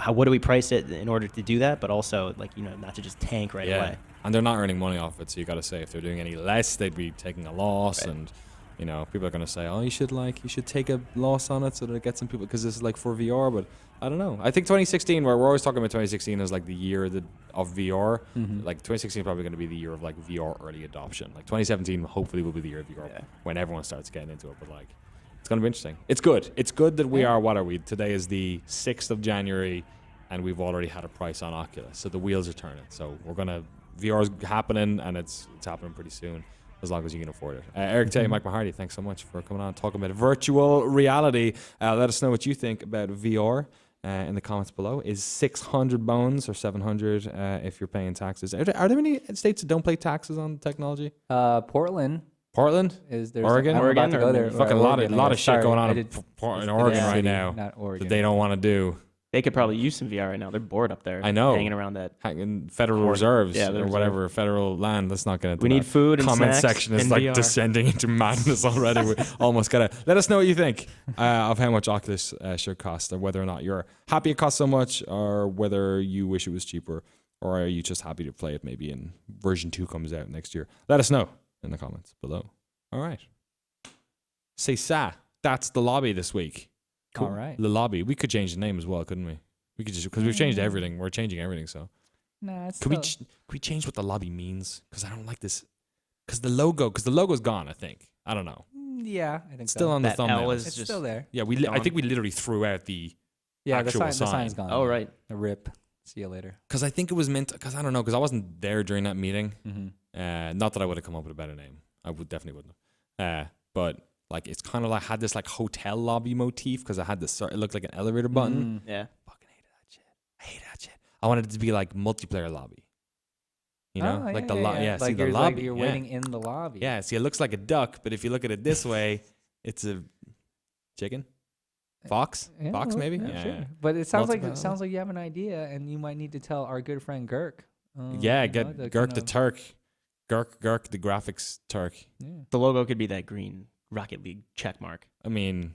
what do we price it in order to do that? But also like, not to just tank right away. And they're not earning money off it. So you got to say if they're doing any less, they'd be taking a loss and, people are going to say, oh, you should take a loss on it so that it gets some people, because this is like for VR, but I don't know. I think 2016, where we're always talking about 2016 as like the year of VR, like 2016 is probably going to be the year of like VR early adoption. Like 2017 hopefully will be the year of VR when everyone starts getting into it, but like it's going to be interesting. It's good. It's good that we are, what are we? Today is the 6th of January and we've already had a price on Oculus. So the wheels are turning. So VR's happening and it's happening pretty soon. As long as you can afford it. Eric Tay, Mike Mahardy, thanks so much for coming on and talking about virtual reality. Let us know what you think about VR in the comments below. Is 600 bones or 700 if you're paying taxes? Are there any states that don't pay taxes on technology? Portland is there? Oregon? I'm about to go there. Fucking lot of shit going on in Oregon right now not Oregon. that they don't want to do. They could probably use some VR right now. They're bored up there. I know. Hanging around that. Federal reserves or whatever, federal land. Let's not get into We need food and comment snacks section is and like VR. descending into madness already. We almost got to let us know what you think of how much Oculus should cost, or whether or not you're happy it costs so much, or whether you wish it was cheaper, or are you just happy to play it maybe in version 2 comes out next year. Let us know in the comments below. All right. Say sa. That's the lobby this week. Cool. All right. The lobby. We could change the name as well, couldn't we? We could just, because we've changed everything. We're changing everything, so. Nah, it's Could we change what the lobby means? Because I don't like this. Because the logo's gone, I think. I don't know. Yeah, I think It's still on the That thumbnail. L is it's just still there. Yeah, I think we literally threw out the actual the sign's gone. Oh, right. The rip. See you later. Because I think it was meant, because I don't know, because I wasn't there during that meeting. Not that I would have come up with a better name. I definitely wouldn't have. But like, it's kind of like, had this like hotel lobby motif, because it had this, it looked like an elevator button. Yeah. Fucking hated that shit. I hated that shit. I wanted it to be like multiplayer lobby. You know, Oh, like yeah, the lobby. Yeah, see like the lobby. you're waiting in the lobby. Yeah, see, it looks like a duck, but if you look at it this way, it's a chicken, fox, Yeah, fox well, maybe. yeah, sure. Yeah, But it sounds Multiple. like you have an idea, and you might need to tell our good friend Girk. Get Girk the Turk, Girk the graphics Turk. Yeah. The logo could be that green Rocket League check mark. I mean,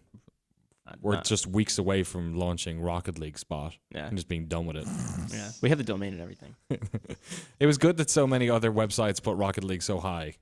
we're just weeks away from launching Rocket League Spot and just being done with it. Yeah. We have the domain and everything. It was good that so many other websites put Rocket League so high.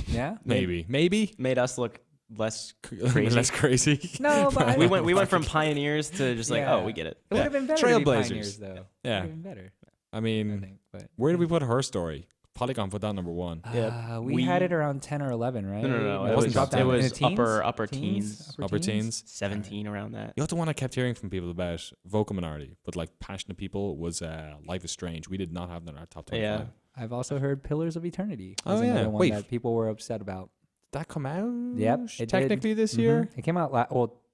Yeah. Maybe Made us look less crazy. less crazy. No, but we went from pioneers to just like, oh, we get it. It would have been better. Trailblazers. To be pioneers, though. Yeah. It would have been better. I I mean, think. But where did we put her story? Polygon put that number 1. we had it around 10 or 11, right? No. It wasn't dropped down. It was In the teens? upper teens. Upper teens. 17 around that. You know, the one I kept hearing from people about vocal minority, but like passionate people, was Life is Strange. We did not have that in our top 25. Yeah. I've also heard Pillars of Eternity. Oh, Was yeah. another one Wait. that people were upset about. Did that come out? Yep, it Technically did. this year? It came out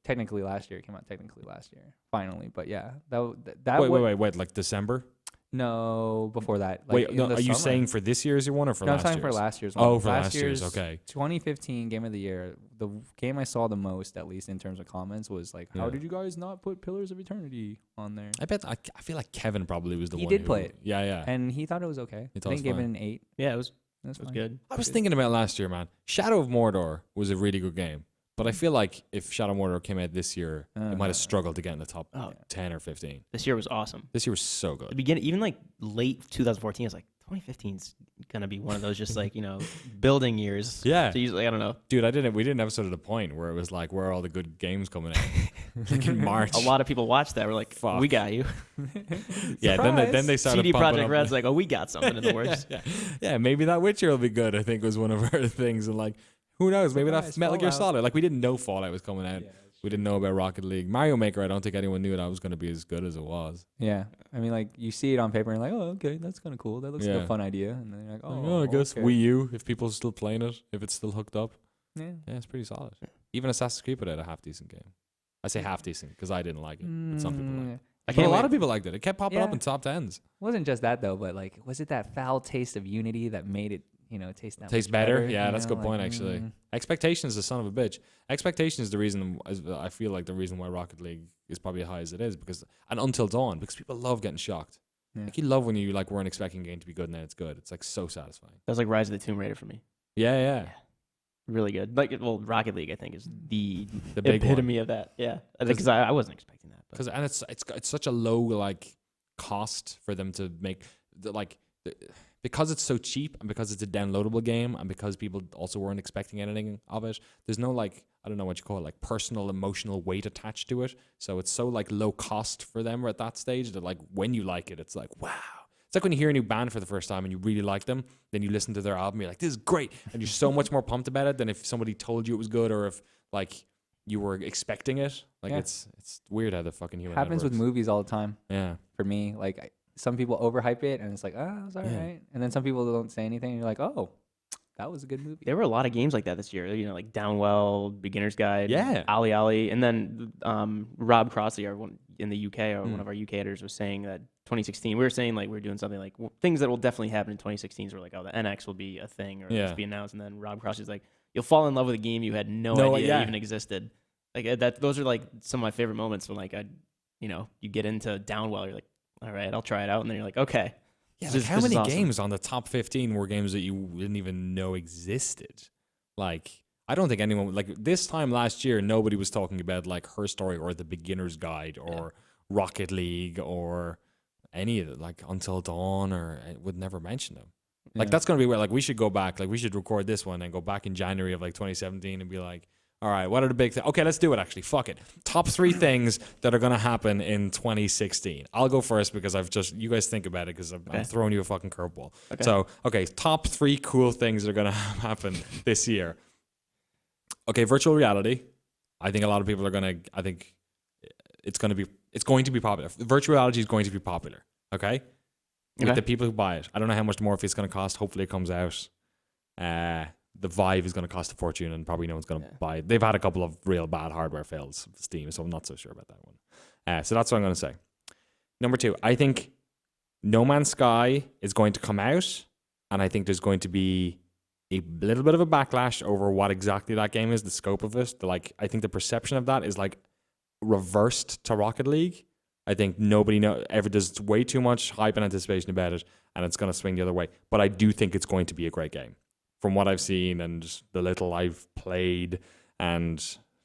technically last year. It came out technically last year. Finally, but yeah, that Wait. Like December? No, before that. Wait, in no, the are you summer. saying for this year's one or for No, I'm last talking year's? for last year's one. Oh, for last year's, okay. 2015 Game of the Year. The game I saw the most, at least in terms of comments, was like, how Yeah. did you guys not put Pillars of Eternity on there? I feel like Kevin probably was the He one did who, play it. Yeah, yeah. And he thought it was okay. He I thought it was think gave it fine. an 8. Yeah, it was That's fine. good. I was thinking about last year, man. Shadow of Mordor was a really good game. But I feel like if Shadow of Mordor came out this year, it might have struggled to get in the top 10 or 15. This year was awesome. This year was so The good. beginning, even like late 2014, I was like, 2015's gonna be one of those just like building years. Yeah. So usually, I don't know. Dude, we did an episode at a point where it was like, where are all the good games coming out? Like in March. A lot of people watched that. We're like, Fuck. we got you. Yeah, then they started CD pumping Projekt up. Red's like, oh, we got something in the works. Yeah, maybe that Witcher will be good, I think was one of our things. And like, who knows? Maybe that Surprise, Metal Gear Fallout. Solid. Like, we didn't know Fallout was coming out. We didn't know about Rocket League. Mario Maker, I don't think anyone knew that was going to be as good as it was. Yeah. I mean, like, you see it on paper and you're like, oh, okay, that's kind of cool. That looks like Yeah. a fun idea. And then you're like, Oh, I guess okay. Wii U, if people are still playing it, if it's still hooked up. Yeah. Yeah, it's pretty solid. Even Assassin's Creed put out a half-decent game. I say half-decent because I didn't like it, but some people liked it. I But can't a lot wait. of people liked it. It kept popping up Yeah. in top 10s. It wasn't just that, though, but, like, was it that foul taste of Unity that made it, taste that Tastes much better? Yeah, that's a good like, point, actually. Expectation is the son of a bitch. Expectation is the reason, I feel like the reason why Rocket League is probably as high as it is, and Until Dawn, because people love getting shocked. Yeah. Like, you love when you like weren't expecting a game to be good and then it's good. It's like so satisfying. That was like Rise of the Tomb Raider for me. Yeah. Really good. Like, well, Rocket League, I think, is the big epitome of that. Yeah, because I wasn't expecting that. But. Because it's such a low like cost for them to make because it's so cheap and because it's a downloadable game and because people also weren't expecting anything of it. There's no like, I don't know what you call it, like personal emotional weight attached to it. So it's so like low cost for them at that stage that like when you like it, it's like wow. It's like when you hear a new band for the first time and you really like them, then you listen to their album, you're like, this is great, and you're so much more pumped about it than if somebody told you it was good or if like you were expecting it. Like Yeah. it's weird how the fucking human Happens head with works. movies all the time. Yeah. For me, like, some people overhype it and it's like, oh, it's all right. And then some people don't say anything and you're like, oh, that was a good movie. There were a lot of games like that this year. Like Downwell, Beginner's Guide, Yeah. Ali Ali, and then Rob Crossley, in the UK, or one of our UK editors, was saying that 2016. We were saying like we were doing something like things that will definitely happen in 2016. So we're like, oh, the NX will be a thing or just be announced. And then Rob Crossley's like, you'll fall in love with a game you had no idea even existed. Like that. Those are like some of my favorite moments when like you get into Downwell. You're like, all right, I'll try it out, and then you're like, okay. Yeah, This like how is many awesome. games on the top 15 were games that you didn't even know existed? Like, I don't think anyone, like this time last year, nobody was talking about like Her Story or The Beginner's Guide or Rocket League or any of it, like Until Dawn, or I would never mention them. Like, that's going to be where, like, we should go back, like, we should record this one and go back in January of like 2017 and be like, all right, what are the big things? Okay, let's do it actually. Fuck it. Top 3 things that are going to happen in 2016. I'll go first because you guys think about it because I'm throwing you a fucking curveball. Okay. So, top 3 cool things that are going to happen this year. Okay, virtual reality. I think a lot of people I think it's going to be popular. Virtual reality is going to be popular. Okay? With the people who buy it. I don't know how much more it's going to cost. Hopefully it comes out. The Vive is going to cost a fortune and probably no one's going to buy it. They've had a couple of real bad hardware fails, Steam, so I'm not so sure about that one. So that's what I'm going to say. Number 2, I think No Man's Sky is going to come out, and I think there's going to be a little bit of a backlash over what exactly that game is, the scope of it. I think the perception of that is like reversed to Rocket League. I think nobody there's way too much hype and anticipation about it, and it's going to swing the other way. But I do think it's going to be a great game. From what I've seen and the little I've played and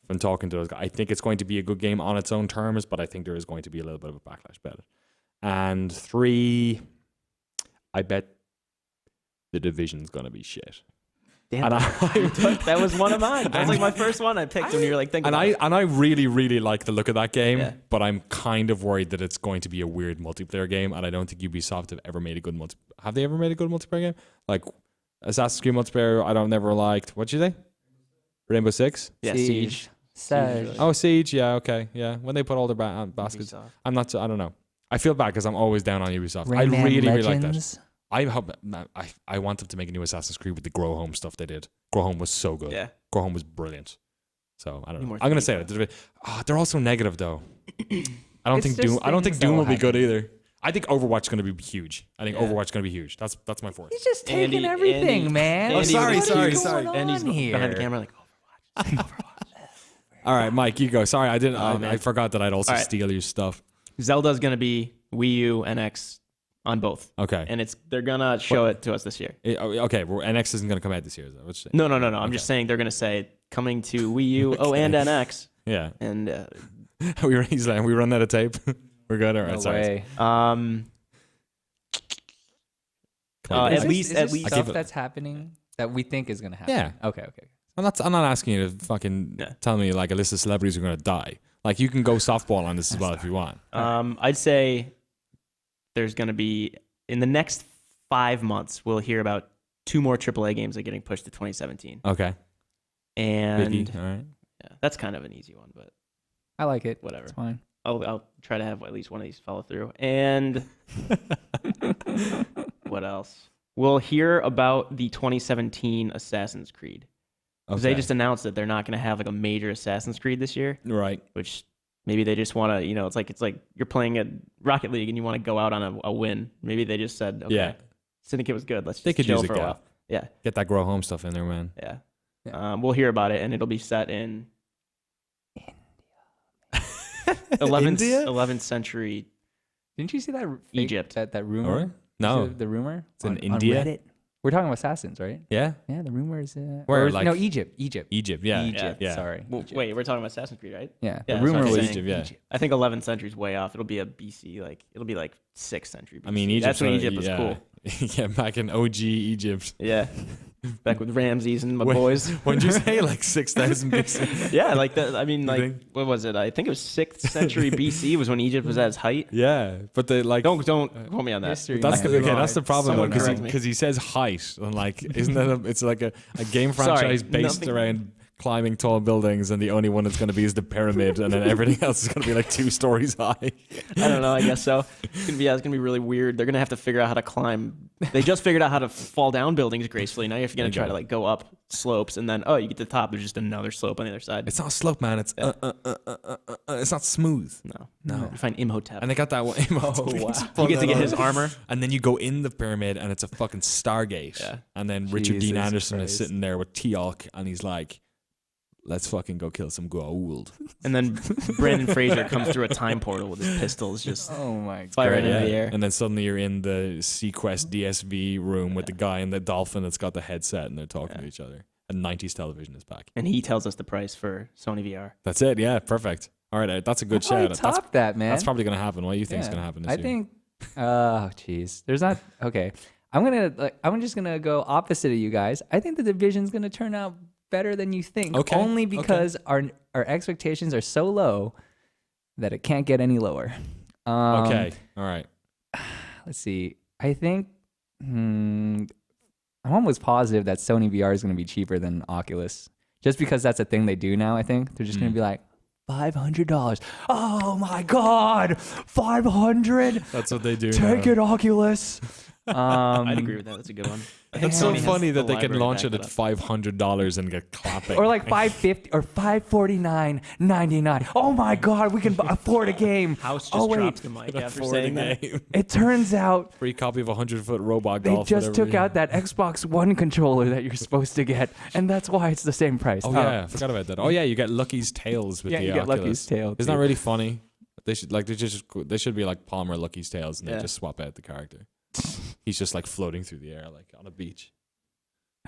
from talking to those guys, I think it's going to be a good game on its own terms, but I think there is going to be a little bit of a backlash about it. And 3, I bet The Division's going to be shit. Damn, And that was one of mine. That was like my first one I picked when you were like thinking. I really, really like the look of that game, Yeah. but I'm kind of worried that it's going to be a weird multiplayer game, and I don't think Ubisoft have ever made a good Have they ever made a good multiplayer game? Like Assassin's Creed multiplayer, I never liked. What'd you say? Rainbow Six? Yeah, Siege. Siege. Oh, Siege. Yeah, okay. Yeah, when they put all their baskets. Ubisoft. I don't know. I feel bad because I'm always down on Ubisoft. Rayman I really, really like that. Legends. I hope I want them to make a new Assassin's Creed with the Grow Home stuff they did. Grow Home was so good. Yeah. Grow Home was brilliant. So I don't know. More I'm gonna 3D say it. They're also negative though. I don't It's think just Doom. I don't think things that Doom will will be good happen. either. I think Overwatch is going to be huge. I think Overwatch is going to be huge. That's my fourth. He's just taking everything, man. Andy sorry, was sorry, accused- sorry. And he's here? behind the camera like, Overwatch. All right, Mike, you go. Sorry, I didn't. man. I forgot that I'd also All right. steal your stuff. Zelda's gonna be Wii U, NX on both. Okay. And they're gonna show it to us this year. Okay. Well, NX isn't going to come out this year. Is that what you're saying? No. I'm just saying they're gonna say coming to Wii U. Oh, and NX. Yeah. And He's like, we run out of tape. We're good. All right. No sorry. way. Clay, at least stuff that's happening that we think is gonna happen. Yeah. Okay. I'm not asking you to fucking tell me like a list of celebrities who are going to die. Like you can go softball on this as well if you want. I'd say there's gonna be in the next 5 months we'll hear about 2 more AAA games that are getting pushed to 2017. Okay. And Biggie. All right. yeah, that's kind of an easy one, but I like it. whatever. It's fine. I'll try to have at least one of these follow through. And what else? We'll hear about the 2017 Assassin's Creed. Because they just announced that they're not going to have like a major Assassin's Creed this year, Right. which maybe they just want to, it's like you're playing at Rocket League and you want to go out on a win. Maybe they just said, okay, Yeah. Syndicate was good. Let's They just could chill use a for a gap. while. Yeah, Get that grow home stuff in there, man. yeah. We'll hear about it, and it'll be set in 11th century. Didn't you see that Egypt. That rumor? All right. No. The rumor. It's in on India? Reddit? We're talking about assassins, right? Yeah. Yeah. The rumor is. Where, or- like- no, Egypt. Egypt. Egypt. Yeah. Egypt. Yeah. Sorry. Well, Egypt. wait, we're talking about Assassin's Creed, right? Yeah. Yeah, The rumor that's what was I'm saying. Egypt, yeah. I think 11th century's way off. It'll be a BC, it'll be like 6th century BC. I mean, Egypt. That's when Egypt was cool. Yeah, back in OG Egypt. Yeah. Back with Ramses and my boys. When did you say like 6,000 BC? Yeah, like that. I mean, like, think? what was it? I think it was 6th century BC was when Egypt was at its height. Yeah, but they like Don't quote me on that. History. That's man. the, okay. That's the problem though, Someone correct me. because he says height and like, isn't that it's like a game Sorry, franchise based nothing- around climbing tall buildings, and the only one that's going to be is the pyramid, and then everything else is going to be like 2 stories high. I don't know. I guess so. It's gonna be really weird. They're gonna have to figure out how to climb. They just figured out how to fall down buildings gracefully. Now you're gonna try to like go up slopes, and then you get to the top. There's just another slope on the other side. It's not a slope, man. It's it's not smooth. No. You find Imhotep. And they got that one. You get to get his armor. And then you go in the pyramid, and it's a fucking Stargate. Yeah. And then Richard Dean Jesus Anderson Christ. is sitting there with Teal'c, and he's like, "Let's fucking go kill some Goa'uld." And then Brandon Fraser comes through a time portal with his pistols just Oh my god. firing into the air. And then suddenly you're in the Sequest DSV room with the guy and the dolphin that's got the headset, and they're talking to each other. And 90s television is back. And he tells us the price for Sony VR. That's it. Yeah, perfect. All right, that's a good I shout. top that, man. That's probably going to happen. What do you think is Yeah. going to happen this I year? think. Oh, jeez. There's not. Okay. I'm just gonna go opposite of you guys. I think the division's gonna turn out better than you think. Okay, Only okay. because our expectations are so low that it can't get any lower. Okay. All right. Let's see. I think. I'm almost positive that Sony VR is gonna be cheaper than Oculus, just because that's a thing they do now. I think they're just gonna be like, $500. Oh my God, 500. That's what they do. Take now. it, Oculus. I'd agree with that. That's a good one. I think It's so Sony has funny the that they can library to launch back it at $500 and get clapping. Or like $550 or $549.99. Oh my God, we can afford a game. House just Oh wait, drops the mic after afford saying a that. game. it turns out Free copy of a 100-foot robot they golf. just whatever took you- out that Xbox One controller that you're supposed to get, and that's why it's the same price. Oh yeah, I forgot about that. Oh yeah, you get Lucky's Tales with Yeah, the you get Oculus. Lucky's Tail, Isn't that too. really funny? They should be like Palmer Lucky's Tales, and they Yeah. just swap out the character. He's just like floating through the air like on a beach.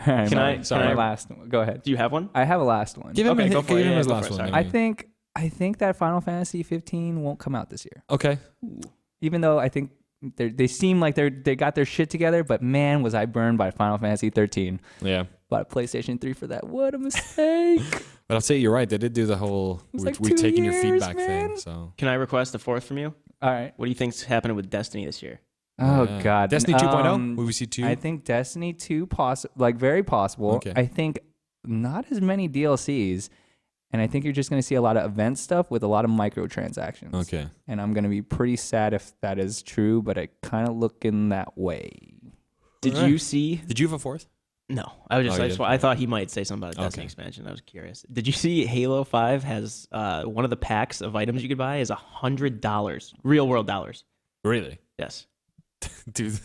All right, Can my- I- sorry, can I- my last one. Go ahead. Do you have one? I have a last one. Give him, Okay, go for it. give him Yeah, his go last for it, one. sorry. then. I think that Final Fantasy 15 won't come out this year. Okay. Even though I think they seem like they got their shit together, but man, was I burned by Final Fantasy 13. Yeah. Bought a PlayStation 3 for that. What a mistake. But I'll say you're right. They did do the whole was we're, like we're 2 taking your years, feedback man. thing. So Can I request a fourth from you? All right. What do you think's happening with Destiny this year? Oh Yeah. God. Destiny 2.0. Will we see 2? I think Destiny 2 very possible. Okay. I think not as many DLCs, and I think you're just going to see a lot of event stuff with a lot of microtransactions. Okay. And I'm going to be pretty sad if that is true, but I kind of look in that way. Did Alright. you see? Did you have a fourth? No, I was just. Oh, I, you just did? I thought he might say something about a Destiny Okay. expansion. I was curious. Did you see Halo 5 has one of the packs of items you could buy is $100, real world dollars. Really? Yes. Dude,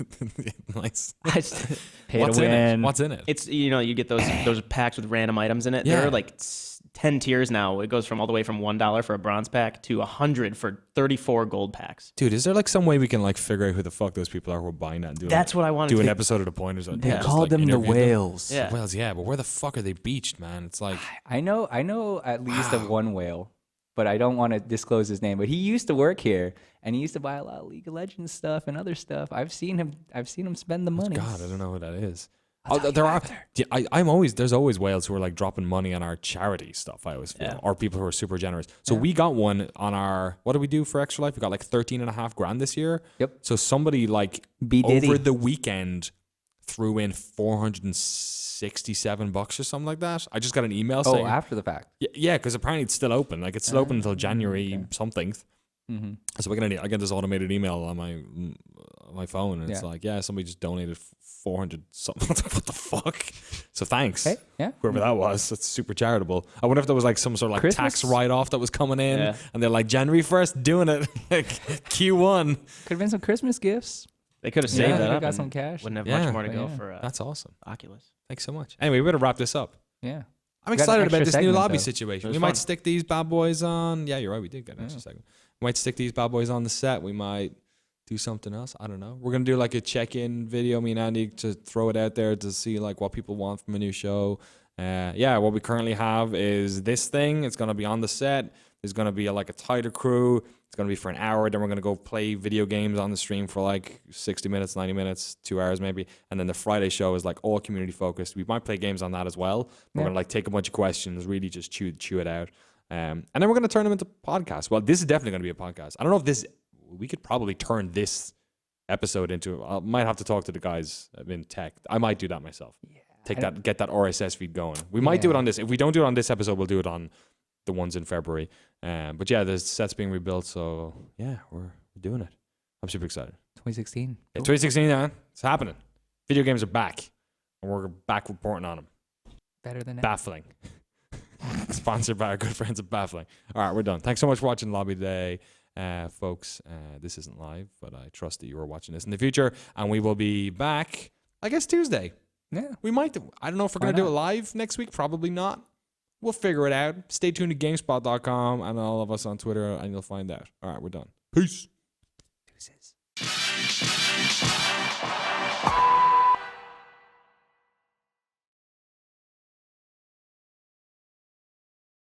nice. Pay What's to in win. it? What's in it? It's you get those packs with random items in it. Yeah. There are like 10 tiers now. It goes from all the way from $1 for a bronze pack to $100 for 34 gold packs. Dude, is there like some way we can like figure out who the fuck those people are who are buying that? And doing That's what I wanted do to an episode of the Pointers. They Just, call like, them the interview whales. Yeah. The whales, yeah, but where the fuck are they beached, man? It's like I know at least of one whale, but I don't want to disclose his name. But he used to work here, and he used to buy a lot of League of Legends stuff and other stuff. I've seen him spend the money. God, I don't know who that is. I'll tell There you are. after. Yeah, there's always whales who are like dropping money on our charity stuff. I always feel, Yeah. or people who are super generous. So we got one on our. What did we do for Extra Life? We got like 13.5 grand this year. Yep. So somebody like B. Diddy. over the weekend threw in $467 or something like that. I just got an email saying. After the fact. Yeah, because apparently it's still open. Like it's still open until January something. Mm-hmm. So I get this automated email on my phone, and it's Yeah. like, yeah, somebody just donated 400 something. What the fuck? So thanks, Hey, yeah. whoever that was. That's super charitable. I wonder if there was like some sort of like Christmas? tax write off that was coming in, Yeah. and they're like January 1st doing it, like Q1. Could have been some Christmas gifts. They could have saved Yeah, that they up. got and some cash. Wouldn't have Yeah. much more to go Yeah. for That's awesome. Oculus. Thanks so much. Anyway, we better wrap this up. Yeah. I'm We got an excited about extra this new segment, lobby though. situation. It was We might fun. stick these bad boys on. Yeah, you're right. We did get an extra segment. We might stick these bad boys on the set. We might do something else. I don't know. We're gonna do like a check-in video. Me and Andy to throw it out there to see like what people want from a new show. Yeah, what we currently have is this thing. It's gonna be on the set. There's gonna be like a tighter crew. It's gonna be for an hour. Then we're gonna go play video games on the stream for like 60 minutes, 90 minutes, 2 hours maybe. And then the Friday show is like all community focused. We might play games on that as well. We're gonna like take a bunch of questions, really just chew it out. And then we're gonna turn them into podcasts. Well, this is definitely gonna be a podcast. I don't know if this. We could probably turn this episode into. I might have to talk to the guys in tech. I might do that myself. Yeah. Get that RSS feed going. We might do it on this. If we don't do it on this episode, we'll do it on the ones in February. But yeah, the set's being rebuilt. So yeah, we're doing it. I'm super excited. 2016. Yeah, 2016, yeah, it's happening. Video games are back, and we're back reporting on them. Better than ever. Baffling. Sponsored by our good friends at Baffling. All right, we're done. Thanks so much for watching Lobby today, folks. This isn't live, but I trust that you are watching this in the future, and we will be back, I guess, Tuesday. Yeah. We might. I don't know if we're Why going to do it not? live next week. Probably not. We'll figure it out. Stay tuned to GameSpot.com and all of us on Twitter, and you'll find out. All right, we're done. Peace. Deuces.